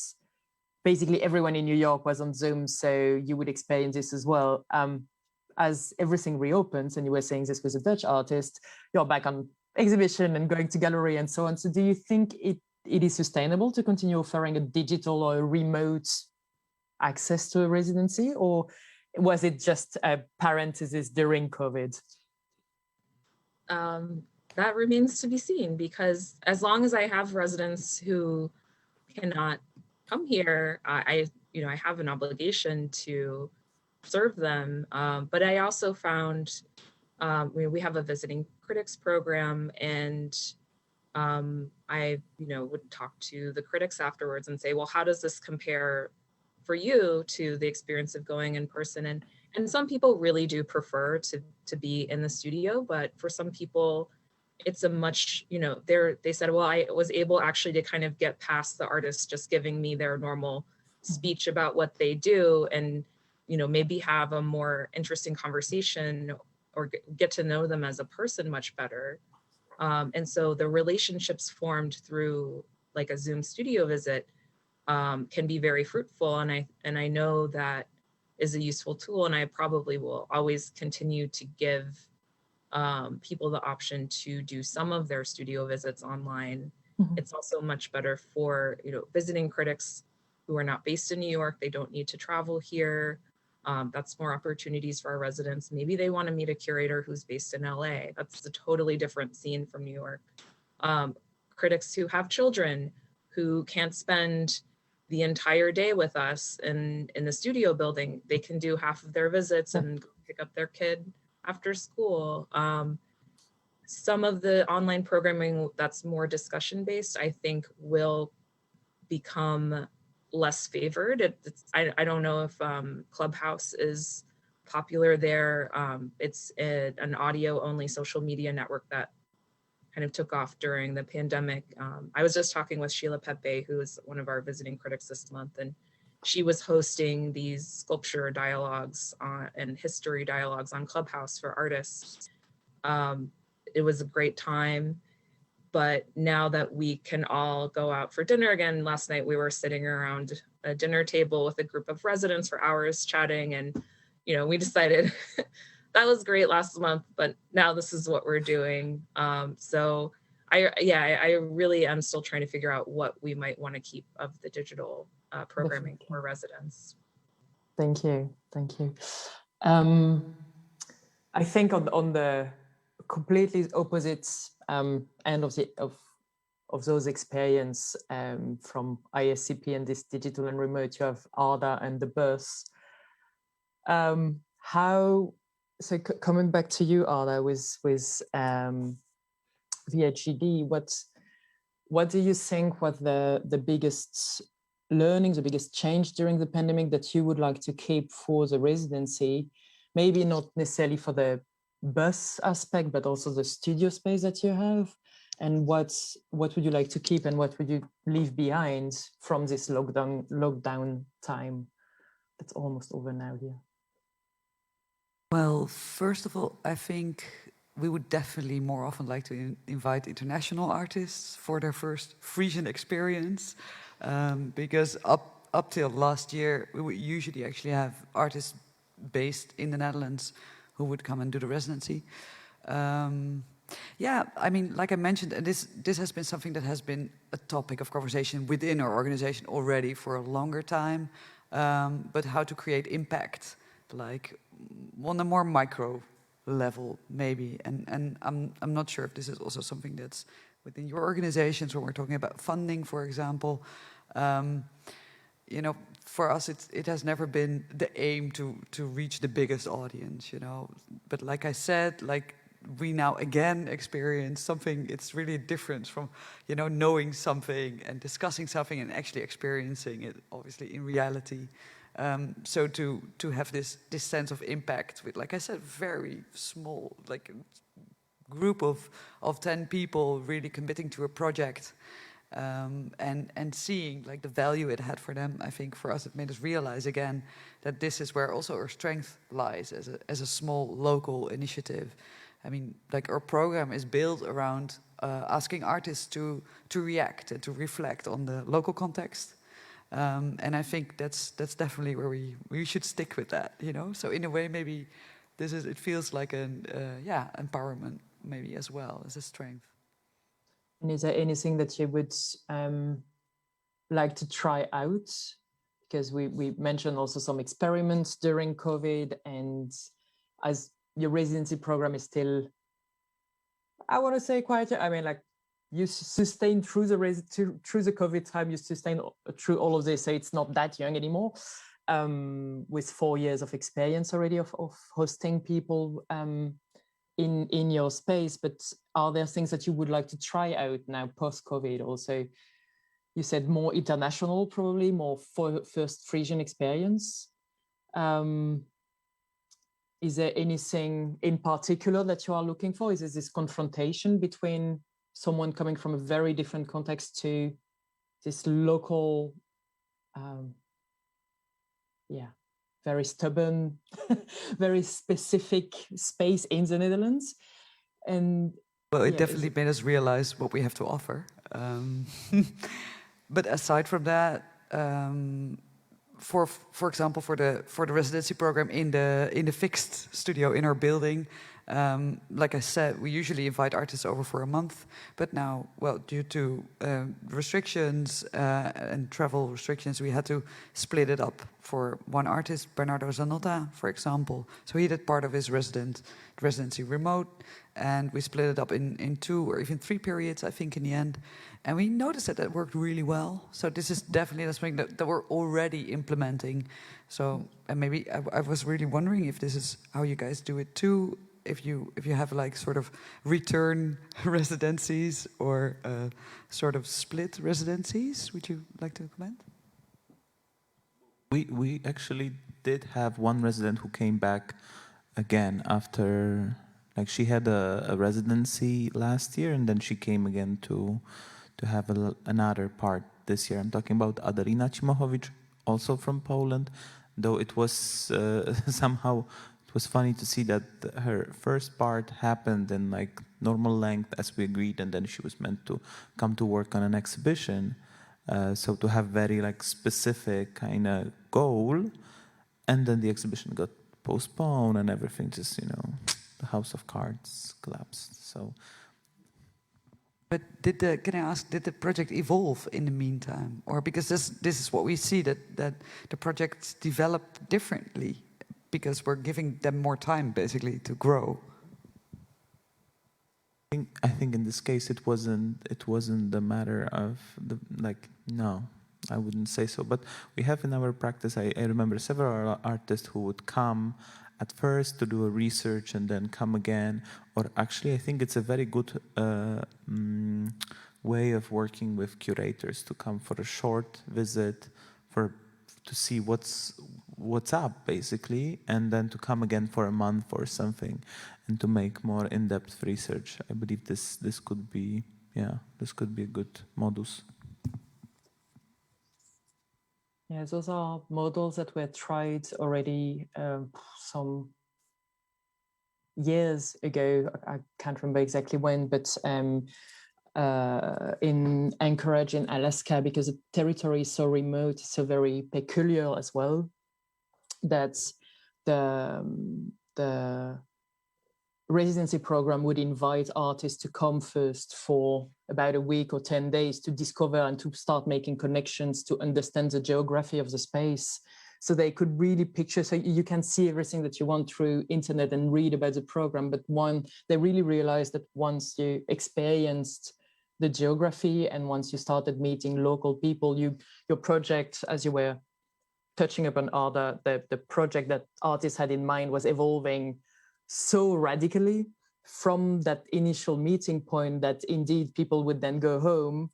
basically everyone in New York was on Zoom, so you would experience this as well. As everything reopens, and you were saying this was a Dutch artist, you're back on exhibition and going to gallery and so on. So do you think it is sustainable to continue offering a digital or a remote access to a residency, or was it just a parenthesis during COVID? That remains to be seen, because as long as I have residents who cannot come here, I have an obligation to serve them. But I also found we have a visiting critics program, and I would talk to the critics afterwards and say, well, how does this compare for you to the experience of going in person? And some people really do prefer to be in the studio, but for some people it's a much, they said, well, I was able actually to kind of get past the artist just giving me their normal speech about what they do, and maybe have a more interesting conversation or get to know them as a person much better. And so the relationships formed through like a Zoom studio visit can be very fruitful. And I know that is a useful tool, and I probably will always continue to give people the option to do some of their studio visits online. Mm-hmm. It's also much better for visiting critics who are not based in New York. They don't need to travel here. That's more opportunities for our residents. Maybe they want to meet a curator who's based in LA. That's a totally different scene from New York. Critics who have children who can't spend the entire day with us in the studio building, they can do half of their visits and pick up their kid after school. Some of the online programming that's more discussion based, I think, will become less favored. I don't know if Clubhouse is popular there. It's an audio only social media network that kind of took off during the pandemic. I was just talking with Sheila Pepe, who is one of our visiting critics this month, and she was hosting these sculpture dialogues and history dialogues on Clubhouse for artists. It was a great time. But now that we can all go out for dinner again, last night we were sitting around a dinner table with a group of residents for hours chatting, and we decided that was great last month, but now this is what we're doing. So I really am still trying to figure out what we might want to keep of the digital programming for residents. Thank you. I think on the completely opposite end of those experience from ISCP and this digital and remote, you have Arda and the bus. So coming back to you, Arda, with VHDG, what do you think was the biggest learning, the biggest change during the pandemic that you would like to keep for the residency? Maybe not necessarily for the bus aspect, but also the studio space that you have. And what would you like to keep, and what would you leave behind from this lockdown time that's almost over now here? Well, first of all, I think we would definitely more often like to invite international artists for their first Frisian experience, because up till last year, we would usually actually have artists based in the Netherlands who would come and do the residency. Yeah, I mean, like I mentioned, and this has been something that has been a topic of conversation within our organization already for a longer time, but how to create impact, like on a more micro level, maybe. And I'm not sure if this is also something that's within your organizations when we're talking about funding, for example. You know, for us, it has never been the aim to reach the biggest audience, you know. But like I said, like we now again experience something, it's really a difference from, you know, knowing something and discussing something and actually experiencing it, obviously, in reality. So to have this sense of impact with, like I said, very small, like group of 10 people really committing to a project, and seeing like the value it had for them, I think for us it made us realize again that this is where also our strength lies as a small local initiative. I mean, like our program is built around asking artists to react and to reflect on the local context. And I think that's definitely where we should stick with that, you know. So in a way, maybe it feels like an empowerment, maybe as well as a strength. And is there anything that you would like to try out? Because we mentioned also some experiments during COVID, and as your residency program is still, I want to say, quite. I mean, like, you sustained through the COVID time, you sustained through all of this, so it's not that young anymore. With 4 years of experience already of hosting people in your space, but are there things that you would like to try out now post-COVID? Also, you said more international, probably more first Frisian experience. Is there anything in particular that you are looking for? Is there this confrontation between someone coming from a very different context to this local, very stubborn, very specific space in the Netherlands? And well, it definitely made us realize what we have to offer. But aside from that, for example, for the residency program in the fixed studio in our building, like I said, we usually invite artists over for a month. But now, well, due to restrictions and travel restrictions, we had to split it up for one artist, Bernardo Zanotta, for example. So he did part of his residency remote, and we split it up in 2 or even 3 periods, I think, in the end. And we noticed that worked really well. So this is definitely something that we're already implementing. So, and maybe I was really wondering if this is how you guys do it too. If you have like sort of return residencies or sort of split residencies, would you like to comment? We actually did have one resident who came back again after, like, she had a residency last year, and then she came again to have another part this year. I'm talking about Adelina Cimochowicz, also from Poland, though it was somehow, it was funny to see that her first part happened in like normal length as we agreed, and then she was meant to come to work on an exhibition. So to have very like specific kind of goal, and then the exhibition got postponed and everything just, you know, the house of cards collapsed. So. But can I ask, did the project evolve in the meantime? Or because this is what we see, that the projects develop differently because we're giving them more time basically to grow. I think in this case it wasn't the matter of the, like, no, I wouldn't say so. But we have in our practice, I remember several artists who would come at first to do a research and then come again. Or actually, I think it's a very good way of working with curators to come for a short visit, to see what's up basically, and then to come again for a month or something, and to make more in-depth research. I believe this could be a good modus. Yeah, those are models that were tried already some years ago. I can't remember exactly when, but in Anchorage in Alaska, because the territory is so remote, so very peculiar as well, that the residency program would invite artists to come first for about a week or 10 days to discover and to start making connections, to understand the geography of the space, so they could really picture. So you can see everything that you want through internet and read about the program, but they really realized that once you experienced the geography and once you started meeting local people, your project, as you were touching upon Arda, the project that artists had in mind was evolving so radically from that initial meeting point that indeed people would then go home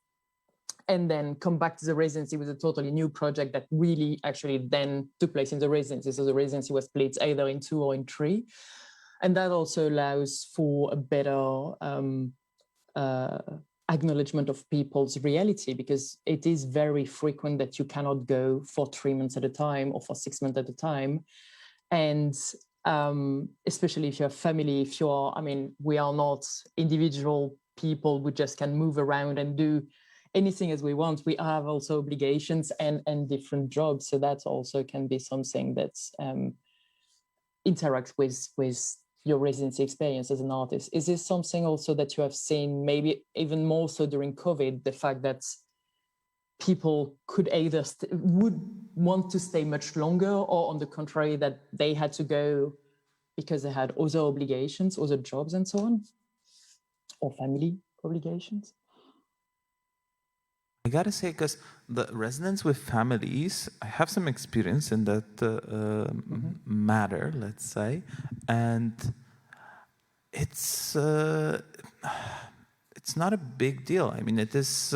and then come back to the residency with a totally new project that really actually then took place in the residency. So the residency was split either in 2 or in 3. And that also allows for a better acknowledgement of people's reality, because it is very frequent that you cannot go for 3 months at a time or for 6 months at a time. And especially if you have family, if you are, I mean, we are not individual people who just can move around and do anything as we want. We have also obligations and different jobs. So that also can be something that interacts with your residency experience as an artist. Is this something also that you have seen, maybe even more so during COVID, the fact that people could either would want to stay much longer, or on the contrary, that they had to go because they had other obligations, other jobs and so on, or family obligations? I gotta say, because the residents with families, I have some experience in that matter, let's say, and it's not a big deal. I mean, it is.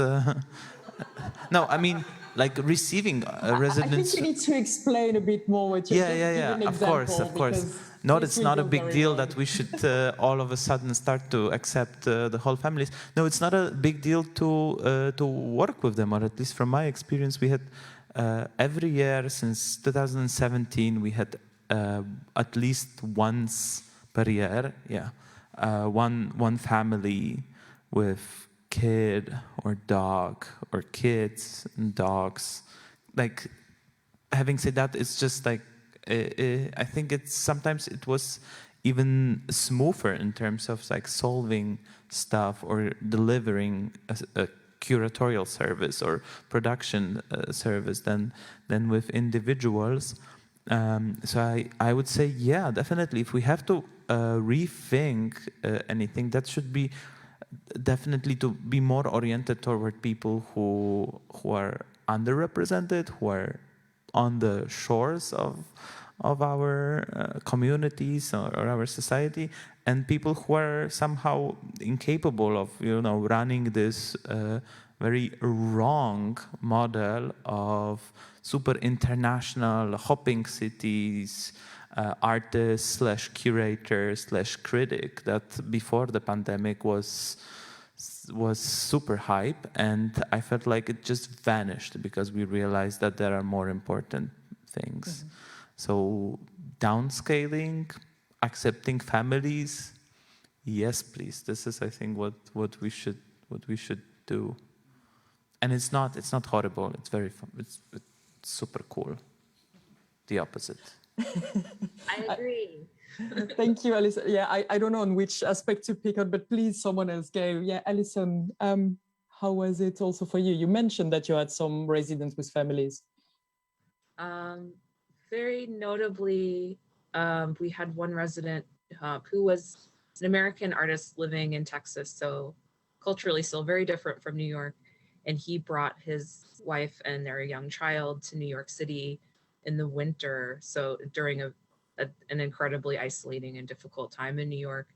No, I mean, like receiving a residence. I think you need to explain a bit more what you. Yeah. Of course. No, it's not a big deal that we should all of a sudden start to accept the whole families. No, it's not a big deal to work with them, or at least from my experience, we had every year since 2017 we had at least once per year, one family with kid or dog or kids and dogs. Like, having said that, it's just like I think sometimes it was even smoother in terms of like solving stuff or delivering a curatorial service or production service than with individuals. So I would say, yeah, definitely, if we have to rethink anything, that should be definitely to be more oriented toward people who are underrepresented, who are on the shores of our communities or our society, and people who are somehow incapable of, running this very wrong model of super international hopping cities, artist / curator / critic that before the pandemic was super hype, and I felt like it just vanished because we realized that there are more important things. Mm-hmm. So downscaling, accepting families, yes, please. This is, I think, what we should do. And it's not horrible. It's very fun. It's super cool. The opposite. I agree. Thank you, Alison. Yeah, I don't know on which aspect to pick up, but please, someone else go. Yeah, Alison, how was it also for you? You mentioned that you had some residents with families. Very notably, we had one resident who was an American artist living in Texas, so culturally still very different from New York. And he brought his wife and their young child to New York City in the winter, so during an incredibly isolating and difficult time in New York.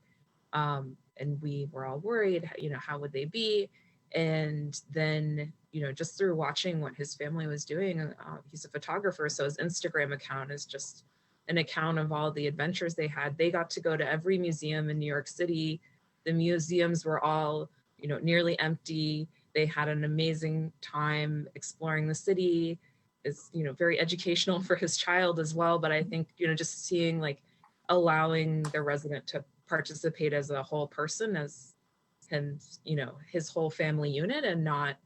And we were all worried, how would they be? And then, just through watching what his family was doing, he's a photographer, so his Instagram account is just an account of all the adventures they had. They got to go to every museum in New York City. The museums were all, nearly empty. They had an amazing time exploring the city. It's, very educational for his child as well. But I think, just seeing, like, allowing the resident to participate as a whole person, as his whole family unit, and not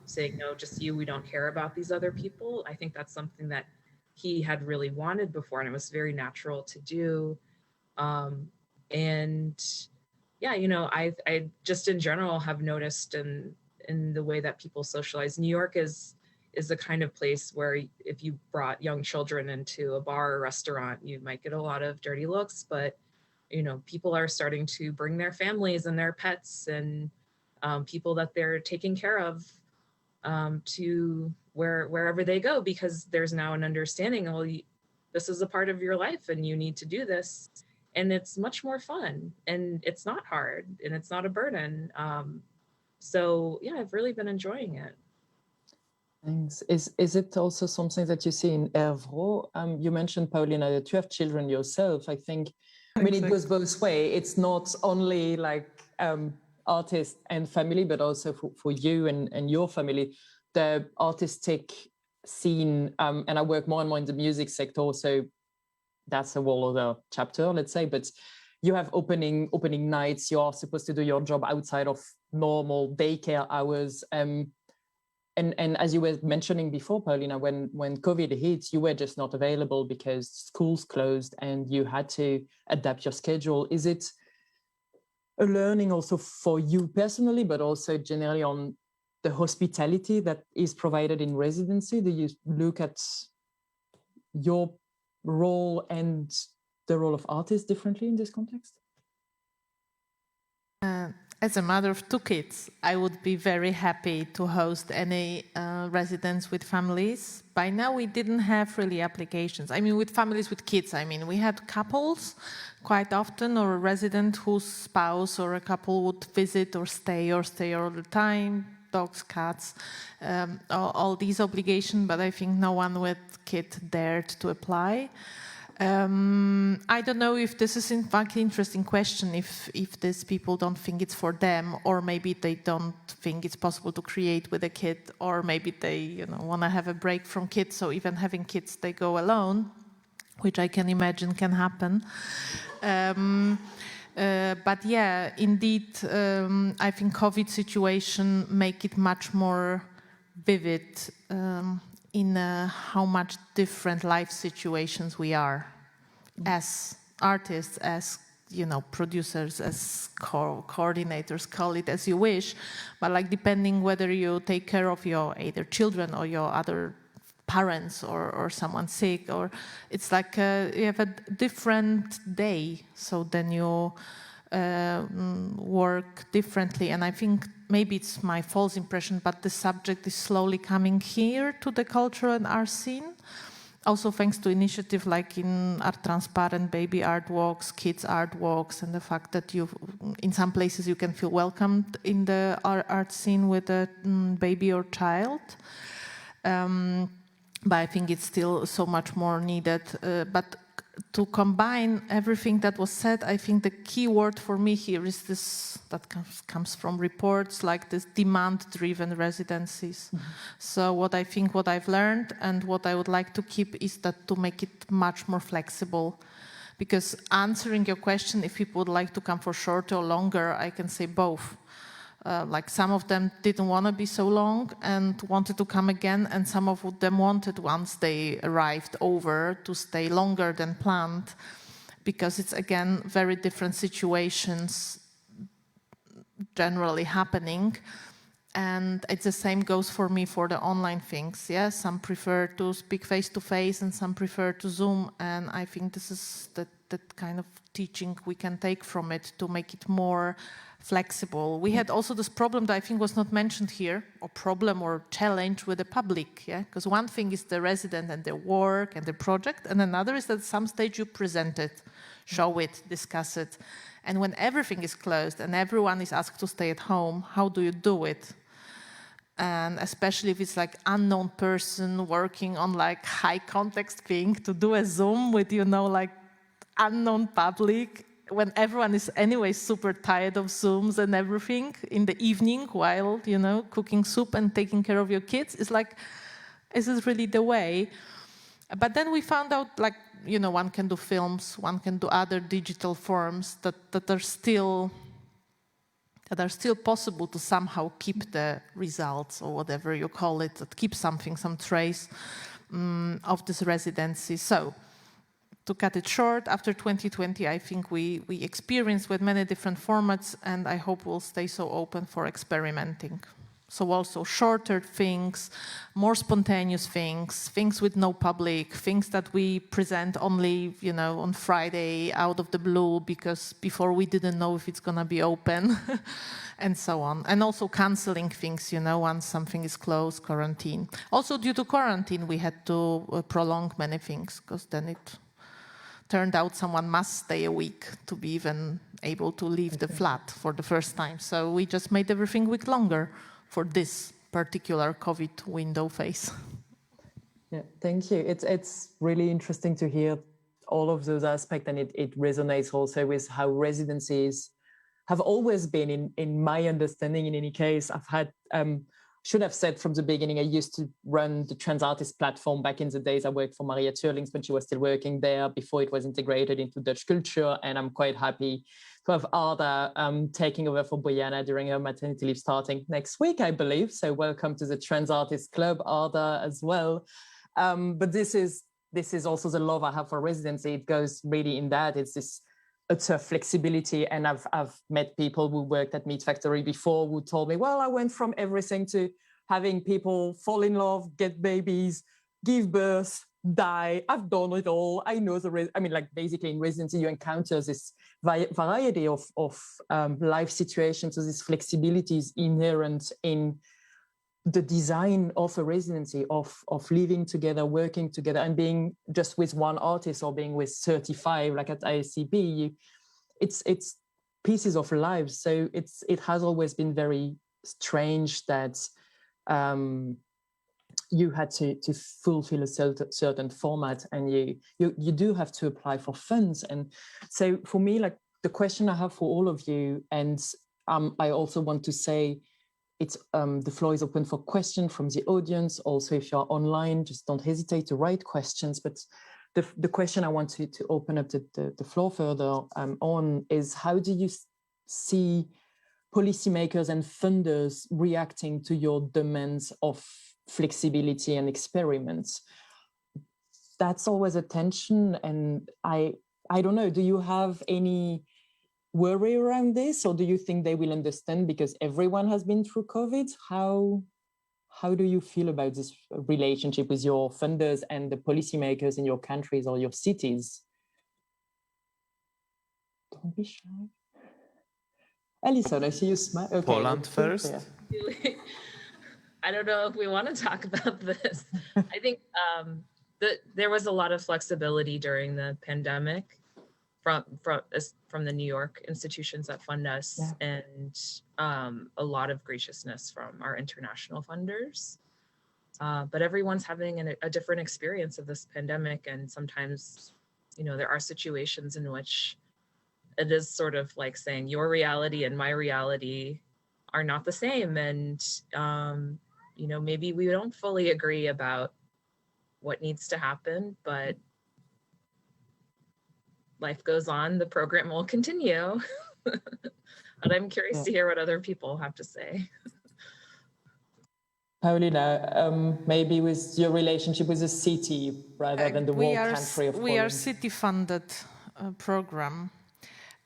saying, no, just you, we don't care about these other people. I think that's something that he had really wanted before, and it was very natural to do. And yeah, I just in general have noticed in the way that people socialize, New York is the kind of place where if you brought young children into a bar or restaurant, you might get a lot of dirty looks, but people are starting to bring their families and their pets and people that they're taking care of to wherever they go, because there's now an understanding, this is a part of your life and you need to do this. And it's much more fun, and it's not hard, and it's not a burden. So yeah, I've really been enjoying it. Thanks. Is it also something that you see in Ervro? You mentioned, Paulina, that you have children yourself. I think, it goes both ways. It's not only like artist and family, but also for you and your family, the artistic scene. And I work more and more in the music sector, so that's a whole other chapter, let's say. But you have opening nights. You are supposed to do your job outside of normal daycare hours. And as you were mentioning before, Paulina, when COVID hit, you were just not available because schools closed and you had to adapt your schedule. Is it a learning also for you personally, but also generally on the hospitality that is provided in residency? Do you look at your role and the role of artists differently in this context? As a mother of 2 kids, I would be very happy to host any residence with families. By now, we didn't have really applications. With families with kids, we had couples quite often, or a resident whose spouse or a couple would visit or stay all the time, dogs, cats, all these obligations, but I think no one with kid dared to apply. I don't know if this is in fact an interesting question, if these people don't think it's for them, or maybe they don't think it's possible to create with a kid, or maybe they want to have a break from kids, so even having kids they go alone, which I can imagine can happen. But yeah, indeed, I think COVID situation make it much more vivid in how much different life situations we are as artists, as producers, as coordinators, call it as you wish, but like depending whether you take care of your either children or your other parents or someone sick, or it's like you have a different day, so then you work differently. And I think maybe it's my false impression, but the subject is slowly coming here to the cultural and art scene. Also thanks to initiative like in Art Transparent, baby art walks, kids art walks, and the fact that in some places you can feel welcomed in the art scene with a baby or child. But I think it's still so much more needed. But to combine everything that was said, I think the key word for me here is this, that comes from reports like this demand-driven residencies. Mm-hmm. So what I've learned and what I would like to keep is that to make it much more flexible. Because answering your question, if people would like to come for shorter or longer, I can say both. Like some of them didn't want to be so long and wanted to come again, and some of them wanted, once they arrived over, to stay longer than planned, because it's again very different situations generally happening. And it's the same goes for me for the online things. Yeah, some prefer to speak face to face and some prefer to Zoom, and I think this is that kind of teaching we can take from it to make it more flexible. We had also this problem that I think was not mentioned here, or problem or challenge with the public, yeah? Because one thing is the resident and their work and the project, and another is that at some stage you present it, show it, discuss it. And when everything is closed and everyone is asked to stay at home, how do you do it? And especially if it's like unknown person working on like high context thing, to do a Zoom with, like unknown public, when everyone is anyway super tired of Zooms and everything in the evening while, cooking soup and taking care of your kids, is like, is this really the way? But then we found out, like, one can do films, one can do other digital forms that are still possible to somehow keep the results, or whatever you call it, that keep something, some trace of this residency. So, to cut it short, after 2020, I think we experienced with many different formats, and I hope we'll stay so open for experimenting. So also shorter things, more spontaneous things with no public, things that we present only, on Friday out of the blue, because before we didn't know if it's gonna be open, and so on. And also canceling things, once something is closed, quarantine. Also due to quarantine, we had to prolong many things, because then it turned out someone must stay a week to be even able to leave the flat for the first time. So we just made everything a week longer for this particular COVID window phase. Yeah, thank you. It's really interesting to hear all of those aspects, and it resonates also with how residencies have always been, in my understanding. In any case, I've had, should have said from the beginning, I used to run the Trans Artist platform back in the days. I worked for Maria Turlings when she was still working there, before it was integrated into Dutch culture, and I'm quite happy to have Arda taking over for Bojana during her maternity leave starting next week, I believe. So welcome to the Trans Artist Club, Arda, as well. But this is also the love I have for residency. It goes really in that. It's this utter flexibility. And I've met people who worked at MeetFactory before who told me, well, I went from everything to having people fall in love, get babies, give birth, die. I've done it all. I know basically in residency, you encounter this variety of life situations. So this flexibility is inherent in the design of a residency, of living together, working together, and being just with one artist or being with 35, like at iscp. It's pieces of lives. So it has always been very strange that you had to fulfill a certain format, and you do have to apply for funds. And so for me, like, the question I have for all of you, and I also want to say, it's the floor is open for questions from the audience. Also, if you're online, just don't hesitate to write questions. But the question I want to open up the floor further on is, how do you see policymakers and funders reacting to your demands of flexibility and experiments? That's always a tension, and I don't know, do you have any worry around this, or do you think they will understand because everyone has been through COVID? How do you feel about this relationship with your funders and the policymakers in your countries or your cities? Don't be shy. Alison, I see you smile. Okay, Poland first. I don't know if we want to talk about this. I think there was a lot of flexibility during the pandemic from the New York institutions that fund us, yeah, and a lot of graciousness from our international funders. But everyone's having a different experience of this pandemic, and sometimes, there are situations in which it is sort of like saying your reality and my reality are not the same, and maybe we don't fully agree about what needs to happen, but life goes on, the program will continue. And I'm curious to hear what other people have to say. Paulina, maybe with your relationship with the city rather than the whole country of Poland. We are city-funded program,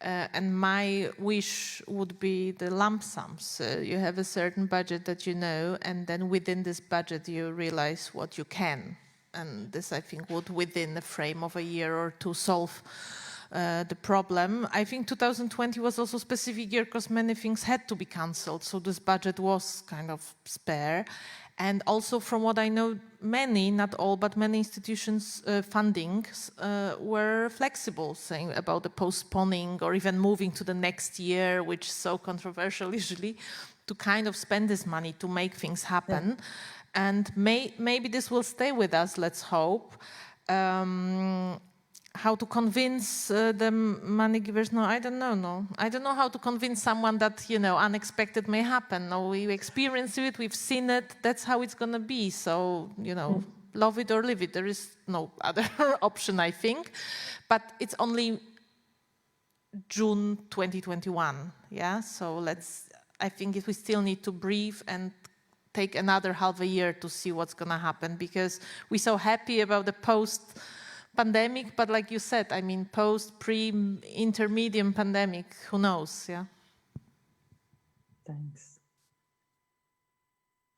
and my wish would be the lump sums. You have a certain budget that and then within this budget you realize what you can. And this, I think, would within the frame of a year or two solve the problem. I think 2020 was also a specific year because many things had to be cancelled, so this budget was kind of spare. And also, from what I know, many, not all, but many institutions' fundings were flexible, saying about the postponing or even moving to the next year, which is so controversial usually, to kind of spend this money to make things happen. Yeah. And maybe this will stay with us, let's hope. How to convince the money givers? No, I don't know. No, I don't know how to convince someone that unexpected may happen. No, we experience it, we've seen it. That's how it's gonna be. So love it or leave it. There is no other option, I think. But it's only June 2021, yeah? So I think we still need to breathe and take another half a year to see what's gonna happen, because we're so happy about the post-pandemic, but like you said, I mean, post, pre, intermediate pandemic, who knows, yeah? Thanks.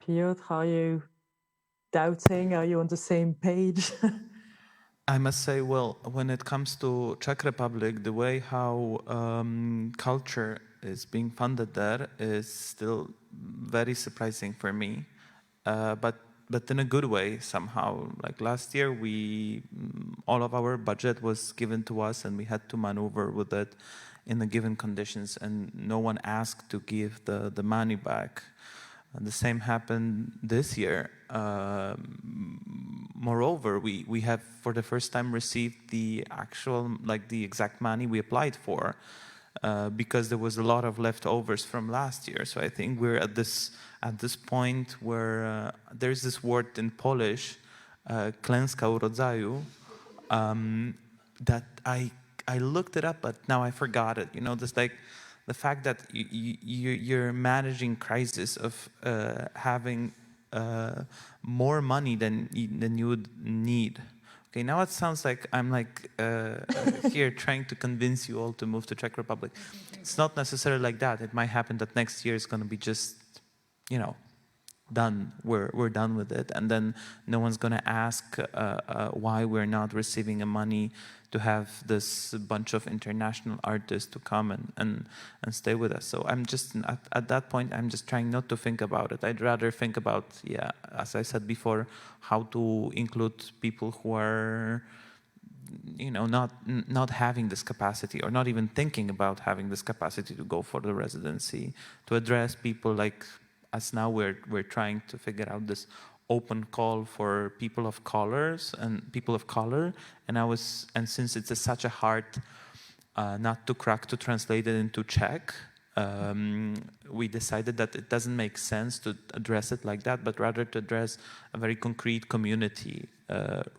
Piotr, are you doubting? Are you on the same page? I must say, well, when it comes to Czech Republic, the way how culture is being funded there is still very surprising for me, but in a good way somehow. Like last year, all of our budget was given to us, and we had to maneuver with it in the given conditions, and no one asked to give the money back. And the same happened this year. Moreover, we have for the first time received the actual, like the exact money we applied for, because there was a lot of leftovers from last year. So I think we're at this point where there's this word in Polish, klęska urodzaju, that I looked it up, but now I forgot it. You know, just like the fact that you're managing crisis of having more money than you would need. Okay, now it sounds like I'm like here trying to convince you all to move to Czech Republic. It's not necessarily like that. It might happen that next year is going to be just, you know, done. We're done with it, and then no one's going to ask why we're not receiving money to have this bunch of international artists to come and stay with us. So I'm just at that point, I'm just trying not to think about it. I'd rather think about, yeah, as I said before, how to include people who are, you know, not having this capacity, or not even thinking about having this capacity to go for the residency, to address people like us. Now we're trying to figure out this open call for people of colors and people of color, and since it's such a hard nut to crack to translate it into Czech, we decided that it doesn't make sense to address it like that, but rather to address a very concrete community,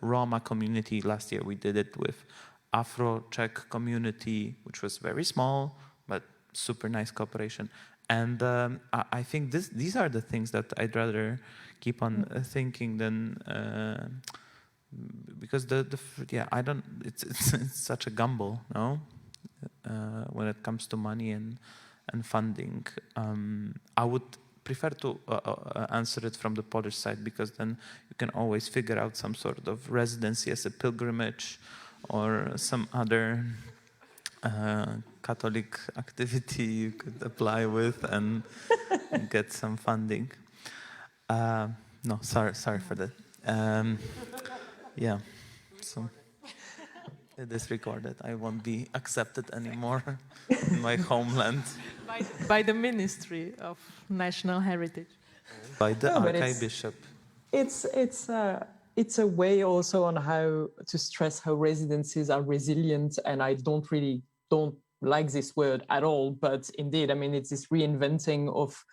Roma community. Last year we did it with Afro-Czech community, which was very small but super nice cooperation. And I think these are the things that I'd rather keep on thinking than because I don't. It's such a gamble, no? When it comes to money and funding, I would prefer to answer it from the Polish side, because then you can always figure out some sort of residency as a pilgrimage or some other Catholic activity you could apply with and get some funding. No, sorry for that. Yeah, so it is recorded. I won't be accepted anymore in my homeland. By the Ministry of National Heritage. By the Archbishop. It's a way also on how to stress how residencies are resilient, and I don't like this word at all, but indeed, I mean, it's this reinventing of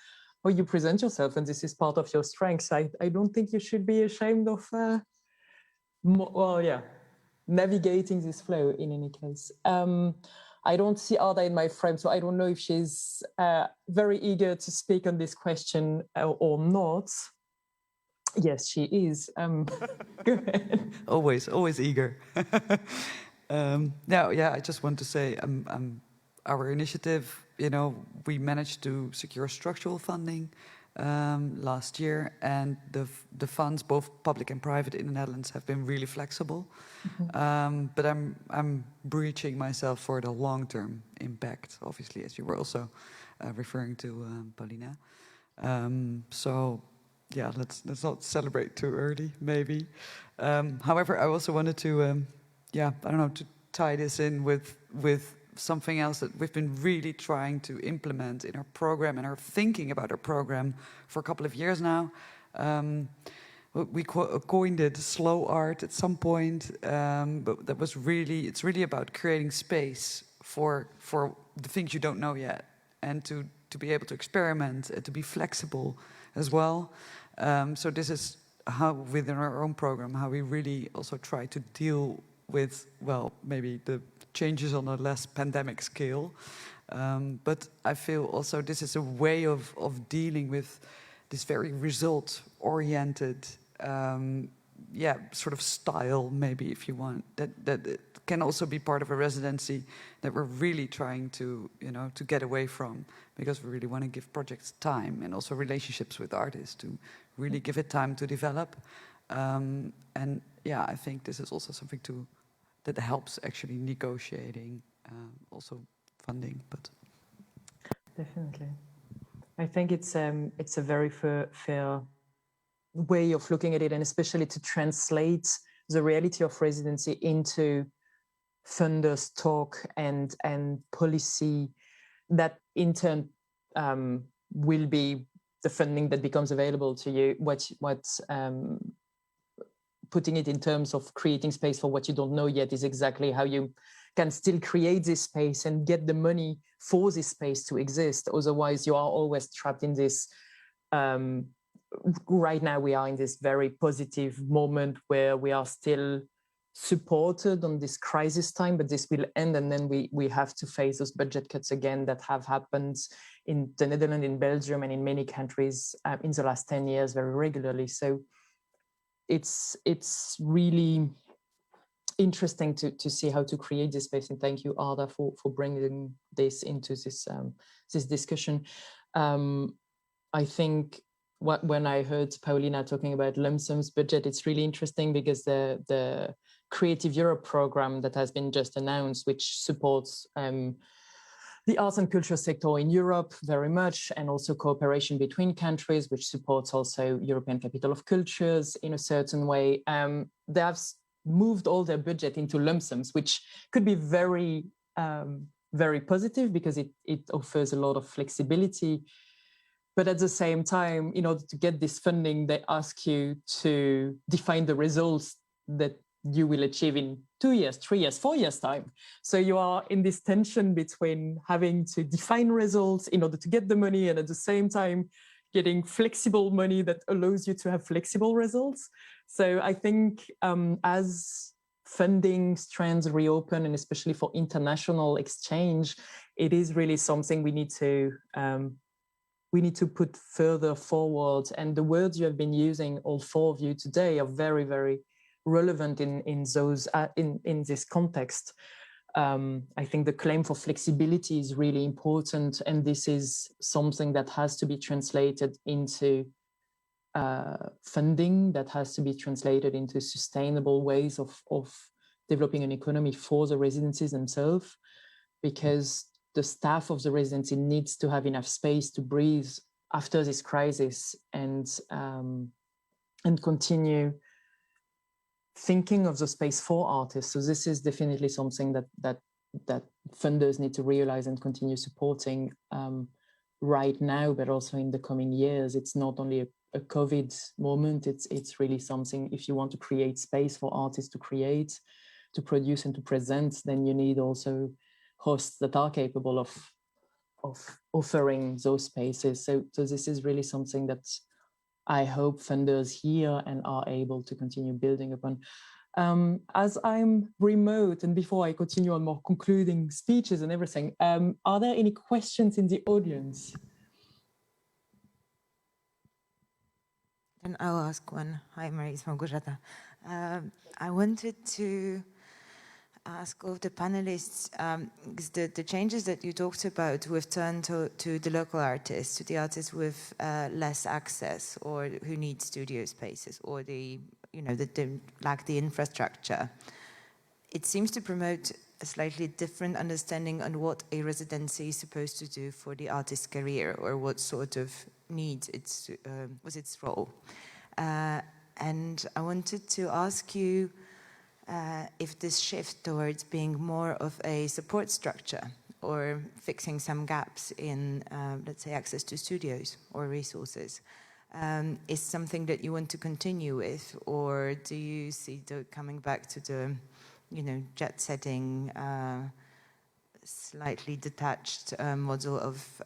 how you present yourself, and this is part of your strengths. I don't think you should be ashamed of, navigating this flow in any case. I don't see Arda in my frame, so I don't know if she's very eager to speak on this question or not. Yes, she is. Go ahead. Always eager. I just want to say our initiative, you know, we managed to secure structural funding last year, and the funds, both public and private in the Netherlands, have been really flexible. Mm-hmm. But I'm breaching myself for the long-term impact, obviously, as you were also referring to, Paulina. So yeah, let's not celebrate too early, maybe. However, I also wanted to to tie this in with something else that we've been really trying to implement in our program and our thinking about our program for a couple of years now. We coined it slow art at some point, but it's really about creating space for the things you don't know yet, and to be able to experiment and to be flexible as well. So this is how within our own program, how we really also try to deal with, well, maybe the changes on a less pandemic scale. But I feel also this is a way of dealing with this very result-oriented, sort of style, maybe, if you want, that it can also be part of a residency that we're really trying to, to get away from, because we really want to give projects time and also relationships with artists to really give it time to develop. And yeah, I think this is also something that helps actually negotiating, also funding. But definitely, I think it's a very fair way of looking at it, and especially to translate the reality of residency into funders talk and policy that in turn will be the funding that becomes available to you. Putting it in terms of creating space for what you don't know yet is exactly how you can still create this space and get the money for this space to exist. Otherwise, you are always trapped in this. Right now, we are in this very positive moment where we are still supported on this crisis time, but this will end, and then we have to face those budget cuts again that have happened in the Netherlands, in Belgium, and in many countries in the last 10 years very regularly. So it's really interesting to see how to create this space, and thank you, Arda, for bringing this into this discussion. I think when I heard Paulina talking about lump sums budget, it's really interesting because the Creative Europe program that has been just announced, which supports the arts and culture sector in Europe very much, and also cooperation between countries, which supports also European Capital of Cultures in a certain way. They have moved all their budget into lump sums, which could be very, very positive because it offers a lot of flexibility. But at the same time, in order to get this funding, they ask you to define the results that you will achieve in 2 years, 3 years, 4 years' time. So you are in this tension between having to define results in order to get the money, and at the same time getting flexible money that allows you to have flexible results. So I think as funding strands reopen, and especially for international exchange, it is really something we need to put further forward. And the words you have been using, all four of you today, are very, very relevant in this context. I think the claim for flexibility is really important, and this is something that has to be translated into funding, that has to be translated into sustainable ways of developing an economy for the residencies themselves, because the staff of the residency needs to have enough space to breathe after this crisis and continue thinking of the space for artists. So this is definitely something that funders need to realize and continue supporting right now, but also in the coming years. It's not only a COVID moment, it's really something, if you want to create space for artists to create, to produce and to present, then you need also hosts that are capable of offering those spaces. So this is really something that I hope funders hear and are able to continue building upon. As I'm remote, and before I continue on more concluding speeches and everything, are there any questions in the audience? And I'll ask one. Hi, Marie, it's Małgorzata. I wanted to ask of the panelists, because the changes that you talked about who have turned to the local artists, to the artists with less access, or who need studio spaces, or that lack the infrastructure. It seems to promote a slightly different understanding on what a residency is supposed to do for the artist's career, or what sort of needs was its role. And I wanted to ask you if this shift towards being more of a support structure, or fixing some gaps in, let's say, access to studios or resources, is something that you want to continue with, or do you see coming back to the, jet-setting, slightly detached model of,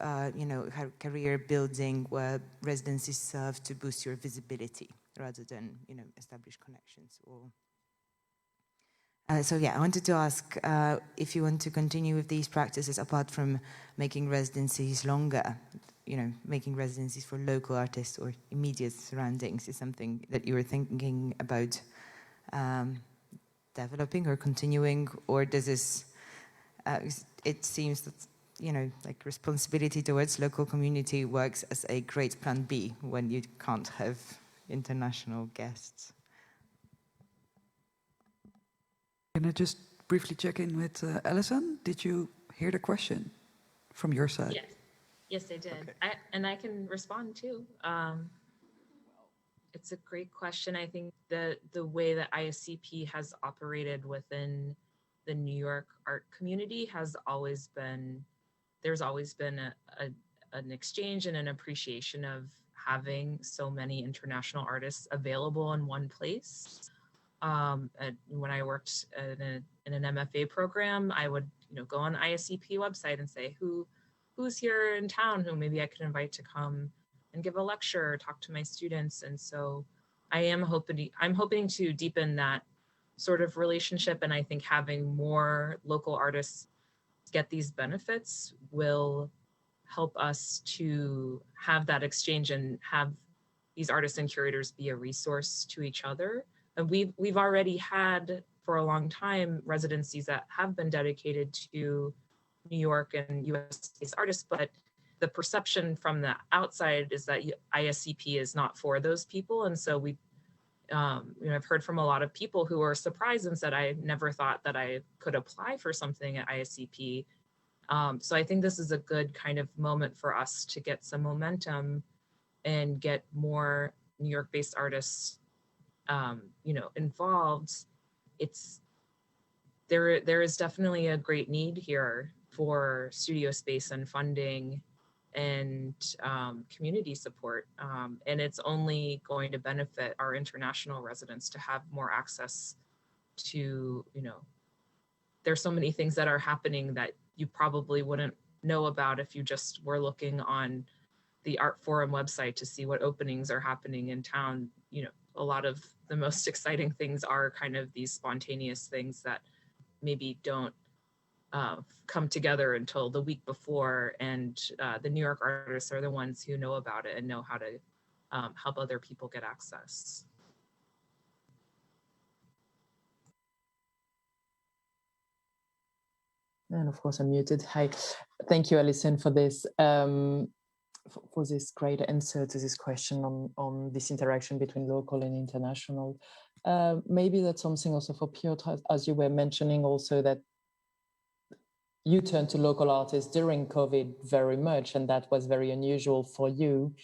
career building, where residencies serve to boost your visibility rather than, establish connections. So yeah, I wanted to ask if you want to continue with these practices apart from making residencies longer, making residencies for local artists or immediate surroundings is something that you were thinking about developing or continuing, or does this, it seems that, like responsibility towards local community works as a great plan B when you can't have international guests. Can I just briefly check in with Alison? Did you hear the question from your side? Yes, I did. Okay. I can respond too. It's a great question. I think the way that ISCP has operated within the New York art community has always been, there's always been an exchange and an appreciation of having so many international artists available in one place. When I worked in an MFA program, I would go on the ISCP website and say who's here in town who maybe I could invite to come and give a lecture or talk to my students. And so I'm hoping to deepen that sort of relationship, and I think having more local artists get these benefits will help us to have that exchange and have these artists and curators be a resource to each other. And we've already had for a long time residencies that have been dedicated to New York and US-based artists, but the perception from the outside is that ISCP is not for those people. And so I've heard from a lot of people who are surprised and said, I never thought that I could apply for something at ISCP. So I think this is a good kind of moment for us to get some momentum and get more New York-based artists involved. There is definitely a great need here for studio space and funding and community support. And it's only going to benefit our international residents to have more access to, there's so many things that are happening that you probably wouldn't know about if you just were looking on the Art Forum website to see what openings are happening in town. A lot of the most exciting things are kind of these spontaneous things that maybe don't come together until the week before, and the New York artists are the ones who know about it and know how to help other people get access. And of course, I'm muted. Hi, thank you, Alison, for this great answer to this question on this interaction between local and international. Maybe that's something also for Piotr, as you were mentioning also that you turned to local artists during COVID very much, and that was very unusual for you.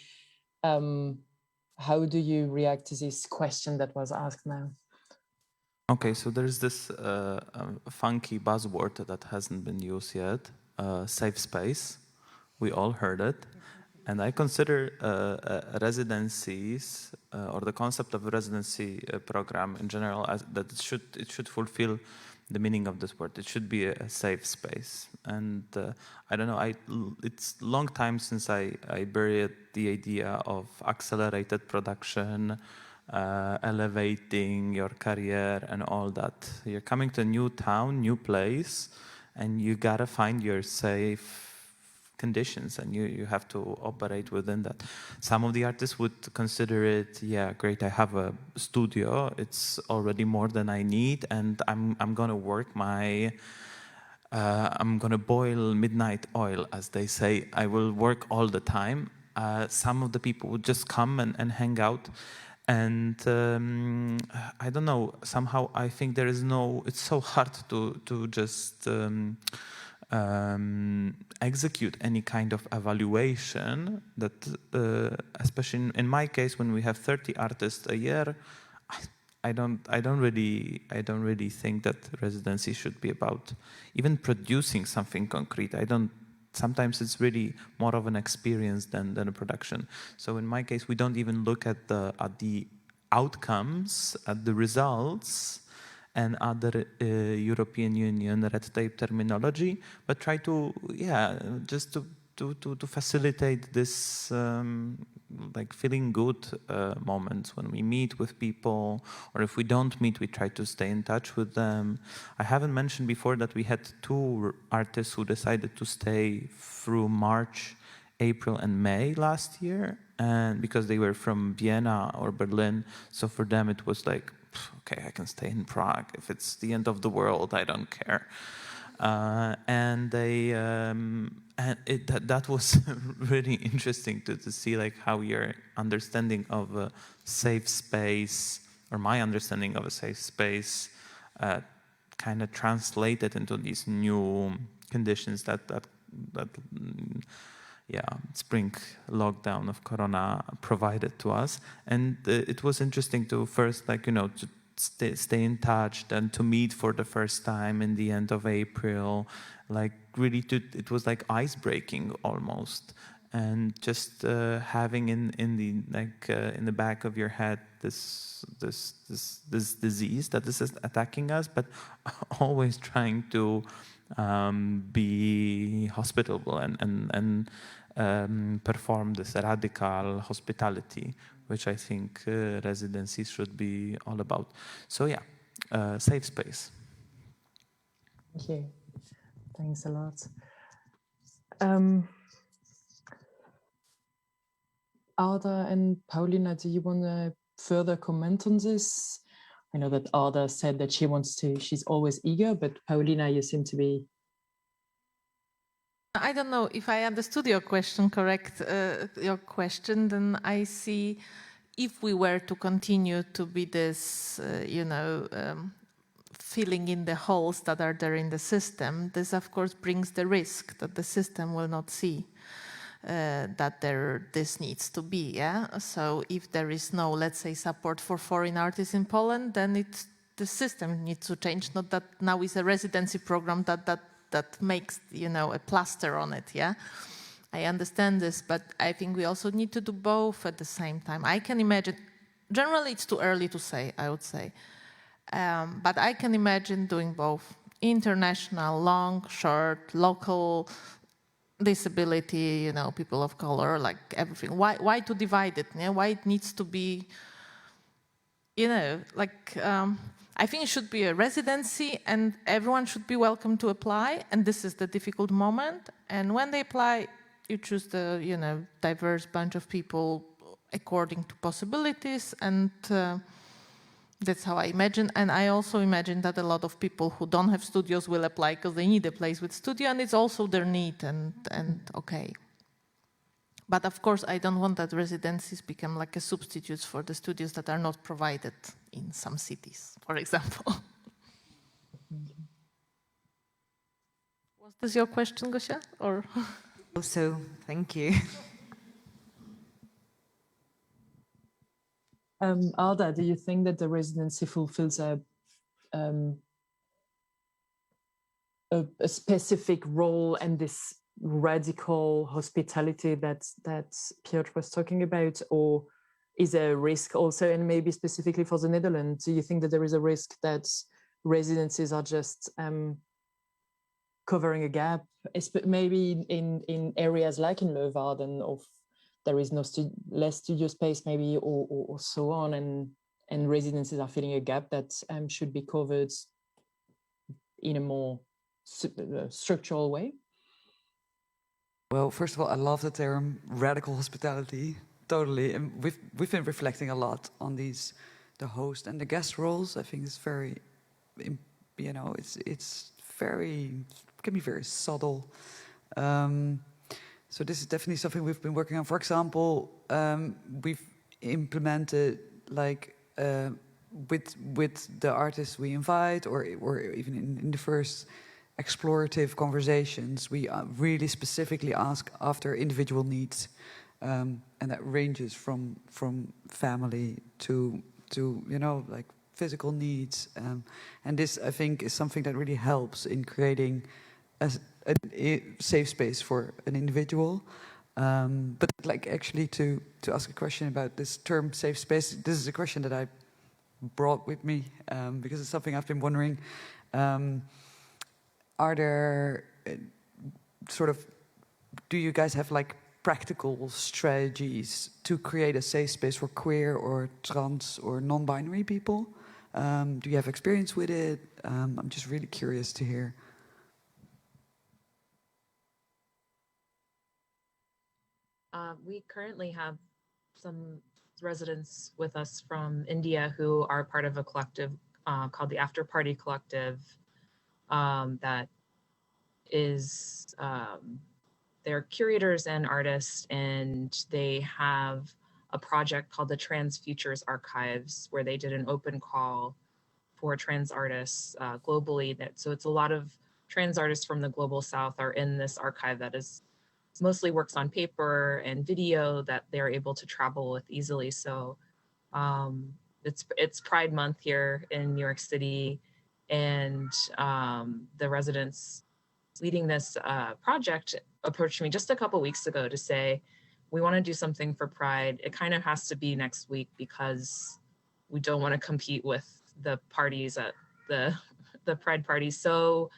How do you react to this question that was asked now? Okay, so there's this funky buzzword that hasn't been used yet, safe space. We all heard it. And I consider residencies or the concept of a residency program in general as that it should fulfill the meaning of this word. It should be a safe space. And I don't know, it's a long time since I buried the idea of accelerated production, elevating your career and all that. You're coming to a new town, new place, and you gotta find your safe conditions, and you have to operate within that. Some of the artists would consider it, yeah, great, I have a studio, it's already more than I need, and I'm gonna work I'm gonna boil midnight oil, as they say. I will work all the time. Some of the people would just come and hang out. And I don't know, somehow I think it's so hard to just execute any kind of evaluation that, especially in my case, when we have 30 artists a year, I don't really think that residency should be about even producing something concrete. Sometimes it's really more of an experience than a production. So in my case, we don't even look at the outcomes, at the results, and other European Union red tape terminology, but try to, just to facilitate this like feeling good moments when we meet with people, or if we don't meet, we try to stay in touch with them. I haven't mentioned before that we had 2 artists who decided to stay through March, April and May last year, and because they were from Vienna or Berlin, so for them it was like, okay, I can stay in Prague. If it's the end of the world, I don't care. And they that was really interesting to see like how your understanding of a safe space, or my understanding of a safe space, kind of translated into these new conditions that spring lockdown of Corona provided to us. And it was interesting to first, like, to stay in touch, then to meet for the first time in the end of April, like really it was like ice breaking almost. And just having in the back of your head this disease that this is attacking us, but always trying to be hospitable and perform this radical hospitality, which I think residencies should be all about. So yeah, safe space. Thank you. Thanks a lot. Arda and Paulina, do you want to further comment on this? I know that Arda said that she's always eager, but Paulina, you seem to be... I don't know if I understood your question correct, then I see if we were to continue to be this, filling in the holes that are there in the system, this of course brings the risk that the system will not see that this needs to be, yeah? So if there is no, let's say, support for foreign artists in Poland, then the system needs to change, not that now is a residency program that makes, a plaster on it, yeah? I understand this, but I think we also need to do both at the same time. I can imagine, generally it's too early to say, I would say, but I can imagine doing both. International, long, short, local, disability, people of color, like everything. Why to divide it? Yeah? Why it needs to be, I think it should be a residency and everyone should be welcome to apply. And this is the difficult moment. And when they apply, you choose the, diverse bunch of people according to possibilities. And that's how I imagine. And I also imagine that a lot of people who don't have studios will apply because they need a place with studio, and it's also their need, and okay. But of course, I don't want that residencies become like a substitute for the studios that are not provided in some cities, for example. Was this your question, Gosia? Or? Also, thank you. Arda, do you think that the residency fulfills a specific role and this radical hospitality that Piotr was talking about, or is there a risk also, and maybe specifically for the Netherlands, do you think that there is a risk that residencies are just covering a gap, maybe in areas like in Leeuwarden, of there is less studio space maybe, or so on, and residencies are filling a gap that should be covered in a more structural way? Well, first of all, I love the term radical hospitality, totally. And we've been reflecting a lot on the host and the guest roles. I think it's very, it's very, can be very subtle. So this is definitely something we've been working on. For example, we've implemented with the artists we invite, or even in the first explorative conversations, we really specifically ask after individual needs, and that ranges from family to like physical needs, and this, I think, is something that really helps in creating a safe space for an individual. But like actually to ask a question about this term safe space, this is a question that I brought with me because it's something I've been wondering. Are there do you guys have like practical strategies to create a safe space for queer or trans or non-binary people? Do you have experience with it? I'm just really curious to hear. We currently have some residents with us from India who are part of a collective called the After Party Collective that is, they're curators and artists, and they have a project called the Trans Futures Archives, where they did an open call for trans artists globally. So it's a lot of trans artists from the global south are in this archive that is mostly works on paper and video that they're able to travel with easily. So it's Pride Month here in New York City, and the residents leading this project approached me just a couple weeks ago to say, we want to do something for Pride. It kind of has to be next week because we don't want to compete with the parties at the Pride party. So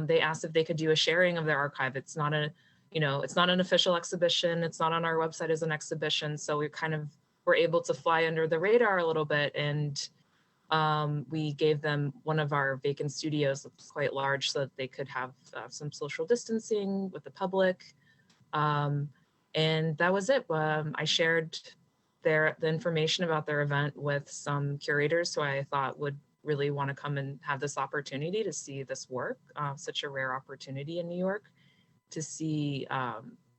they asked if they could do a sharing of their archive. It's not a, it's not an official exhibition. It's not on our website as an exhibition. So we're able to fly under the radar a little bit. And we gave them one of our vacant studios that's quite large so that they could have some social distancing with the public. And that was it. I shared the information about their event with some curators who I thought would really want to come and have this opportunity to see this work, such a rare opportunity in New York, to see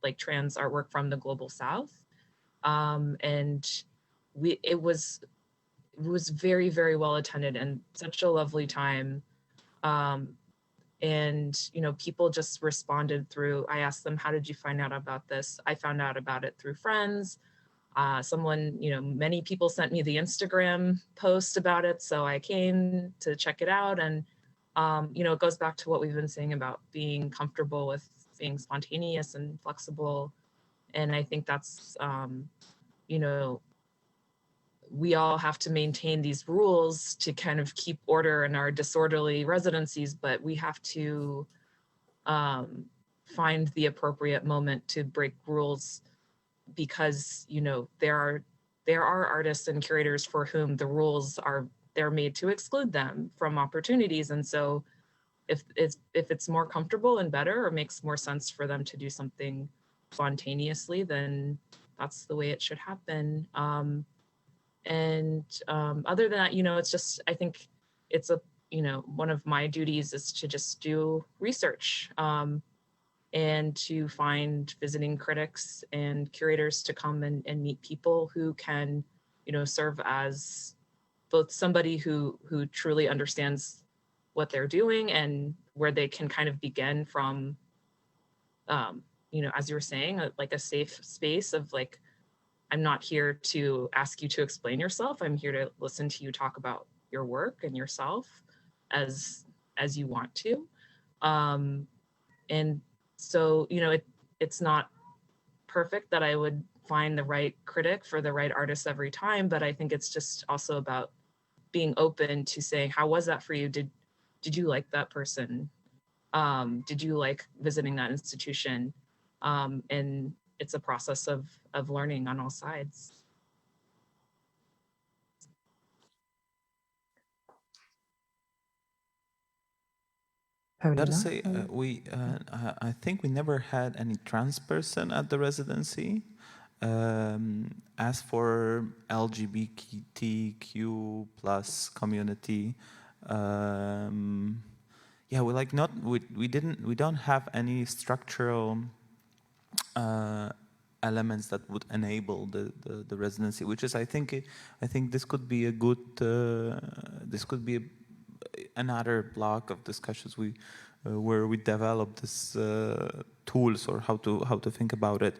like trans artwork from the global south. And it was very, very well attended and such a lovely time. And, people just responded through, I asked them, how did you find out about this? I found out about it through friends. Someone, many people sent me the Instagram post about it. So I came to check it out. And, it goes back to what we've been saying about being comfortable with being spontaneous and flexible. And I think that's, we all have to maintain these rules to kind of keep order in our disorderly residencies, but we have to find the appropriate moment to break rules because, there are artists and curators for whom the rules they're made to exclude them from opportunities. And so if it's more comfortable and better or makes more sense for them to do something spontaneously, then that's the way it should happen. And other than that, it's just, I think it's one of my duties is to just do research and to find visiting critics and curators to come and meet people who can, serve as both somebody who truly understands what they're doing and where they can kind of begin from, as you were saying, like a safe space of like, I'm not here to ask you to explain yourself. I'm here to listen to you talk about your work and yourself as you want to. And so, it's not perfect that I would find the right critic for the right artist every time, but I think it's just also about being open to saying, how was that for you? Did you like that person? Did you like visiting that institution? And it's a process of learning on all sides. I gotta say, I think we never had any trans person at the residency. As for LGBTQ plus community, we don't have any structural elements that would enable the residency, which is I think this could be a good another block of discussions where we develop this tools or how to think about it.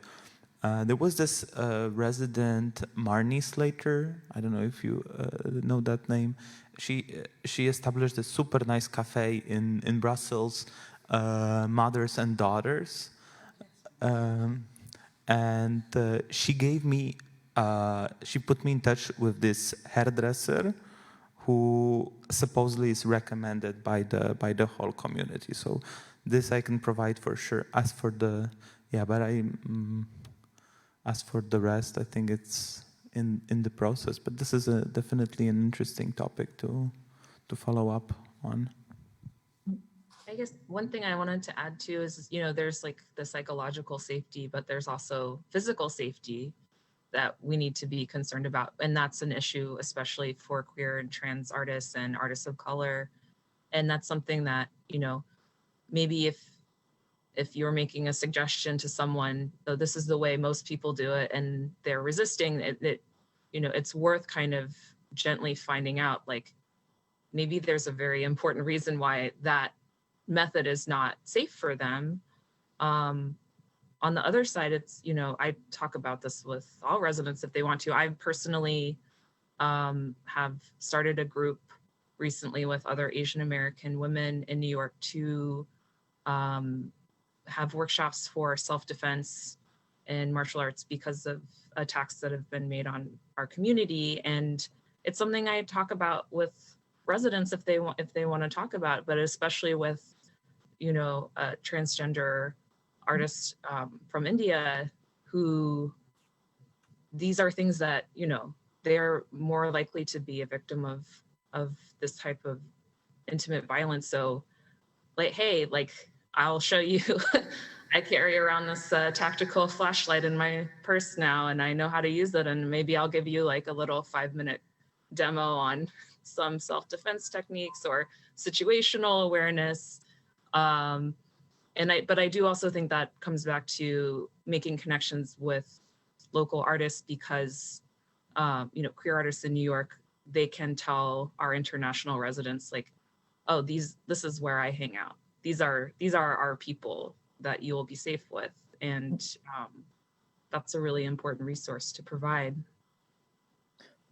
There was this resident Marnie Slater. I don't know if you know that name. She established a super nice cafe in Brussels, Mothers and Daughters, and she gave me she put me in touch with this hairdresser who supposedly is recommended by the whole community. So this I can provide for sure. As for the but As for the rest, I think it's in the process. But this is definitely an interesting topic to follow up on. I guess one thing I wanted to add too is, there's like the psychological safety, but there's also physical safety that we need to be concerned about. And that's an issue, especially for queer and trans artists and artists of color. And that's something that, maybe if you're making a suggestion to someone, though this is the way most people do it, and they're resisting it, it's worth kind of gently finding out, like, maybe there's a very important reason why that method is not safe for them. On the other side, it's, I talk about this with all residents if they want to. I personally have started a group recently with other Asian American women in New York to have workshops for self-defense and martial arts because of attacks that have been made on our community. And it's something I talk about with residents if they want to talk about it, but especially with, a transgender artist from India, who these are things that, they're more likely to be a victim of this type of intimate violence. So like, hey, like, I'll show you, I carry around this tactical flashlight in my purse now, and I know how to use it. And maybe I'll give you like a little 5-minute demo on some self-defense techniques or situational awareness. But I do also think that comes back to making connections with local artists, because, queer artists in New York, they can tell our international residents, like, oh, this is where I hang out. These are our people that you will be safe with. And that's a really important resource to provide.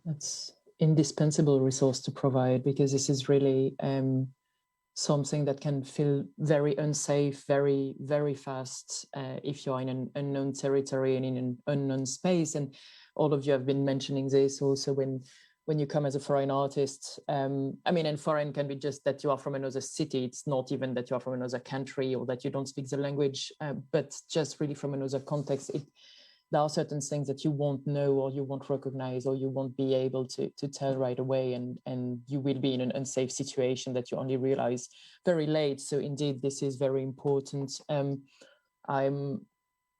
That's indispensable resource to provide, because this is really something that can feel very unsafe, very, very fast if you're in an unknown territory and in an unknown space. And all of you have been mentioning this also when you come as a foreign artist. And foreign can be just that you are from another city. It's not even that you are from another country or that you don't speak the language, but just really from another context. There are certain things that you won't know, or you won't recognize, or you won't be able to tell right away, and you will be in an unsafe situation that you only realize very late. So indeed, this is very important. I'm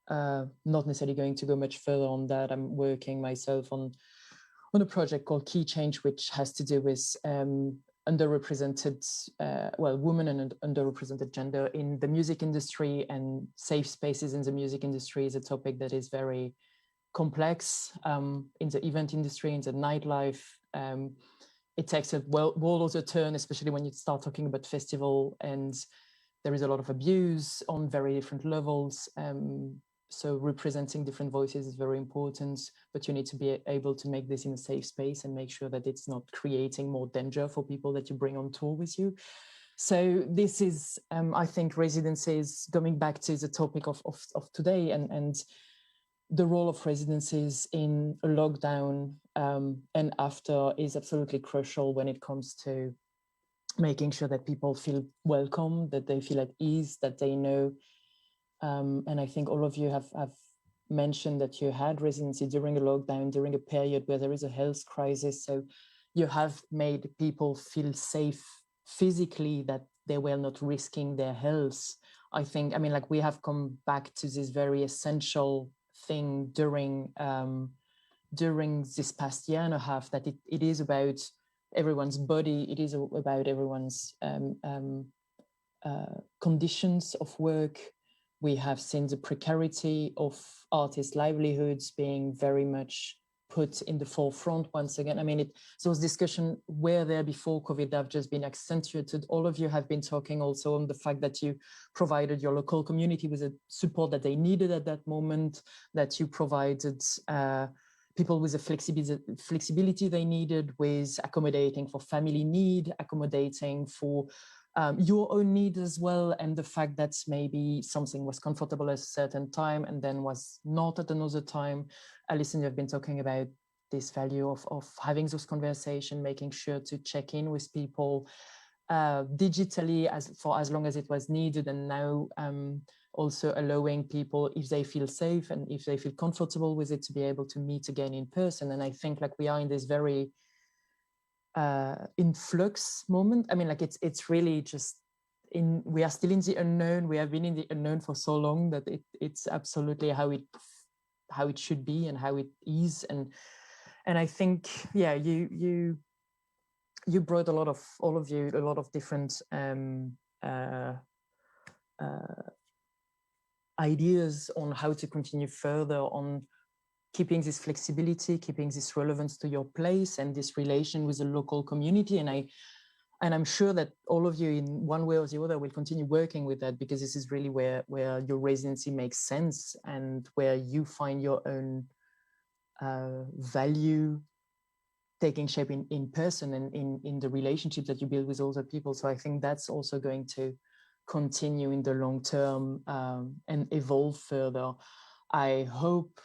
not necessarily going to go much further on that. I'm working myself on a project called Key Change, which has to do with underrepresented, women and underrepresented gender in the music industry, and safe spaces in the music industry is a topic that is very complex in the event industry, in the nightlife. It takes a world other turn, especially when you start talking about festival, and there is a lot of abuse on very different levels. So representing different voices is very important, but you need to be able to make this in a safe space and make sure that it's not creating more danger for people that you bring on tour with you. So this is, I think, residencies, going back to the topic of today, and the role of residencies in a lockdown and after is absolutely crucial when it comes to making sure that people feel welcome, that they feel at ease, that they know. And I think all of you have mentioned that you had residency during a lockdown, during a period where there is a health crisis. So you have made people feel safe physically, that they were not risking their health. I think, we have come back to this very essential thing during this past year and a half, that it is about everyone's body, it is about everyone's conditions of work. We have seen the precarity of artists' livelihoods being very much put in the forefront once again. Those discussions were there before COVID, have just been accentuated. All of you have been talking also on the fact that you provided your local community with the support that they needed at that moment, that you provided people with the flexibility they needed, with accommodating for family need, accommodating for your own need as well, and the fact that maybe something was comfortable at a certain time and then was not at another time. Alison, you've been talking about this value of having those conversations, making sure to check in with people digitally for as long as it was needed. And now also allowing people, if they feel safe and if they feel comfortable with it, to be able to meet again in person. And I think like we are in this very influx moment. I mean, like it's really just we are still in the unknown. We have been in the unknown for so long that it's absolutely how it should be and how it is. And I think, yeah, you brought all of you a lot of different ideas on how to continue further on keeping this flexibility, keeping this relevance to your place and this relation with the local community. And I'm sure that all of you in one way or the other will continue working with that, because this is really where your residency makes sense and where you find your own value taking shape in person and in the relationship that you build with other people. So I think that's also going to continue in the long term and evolve further. I hope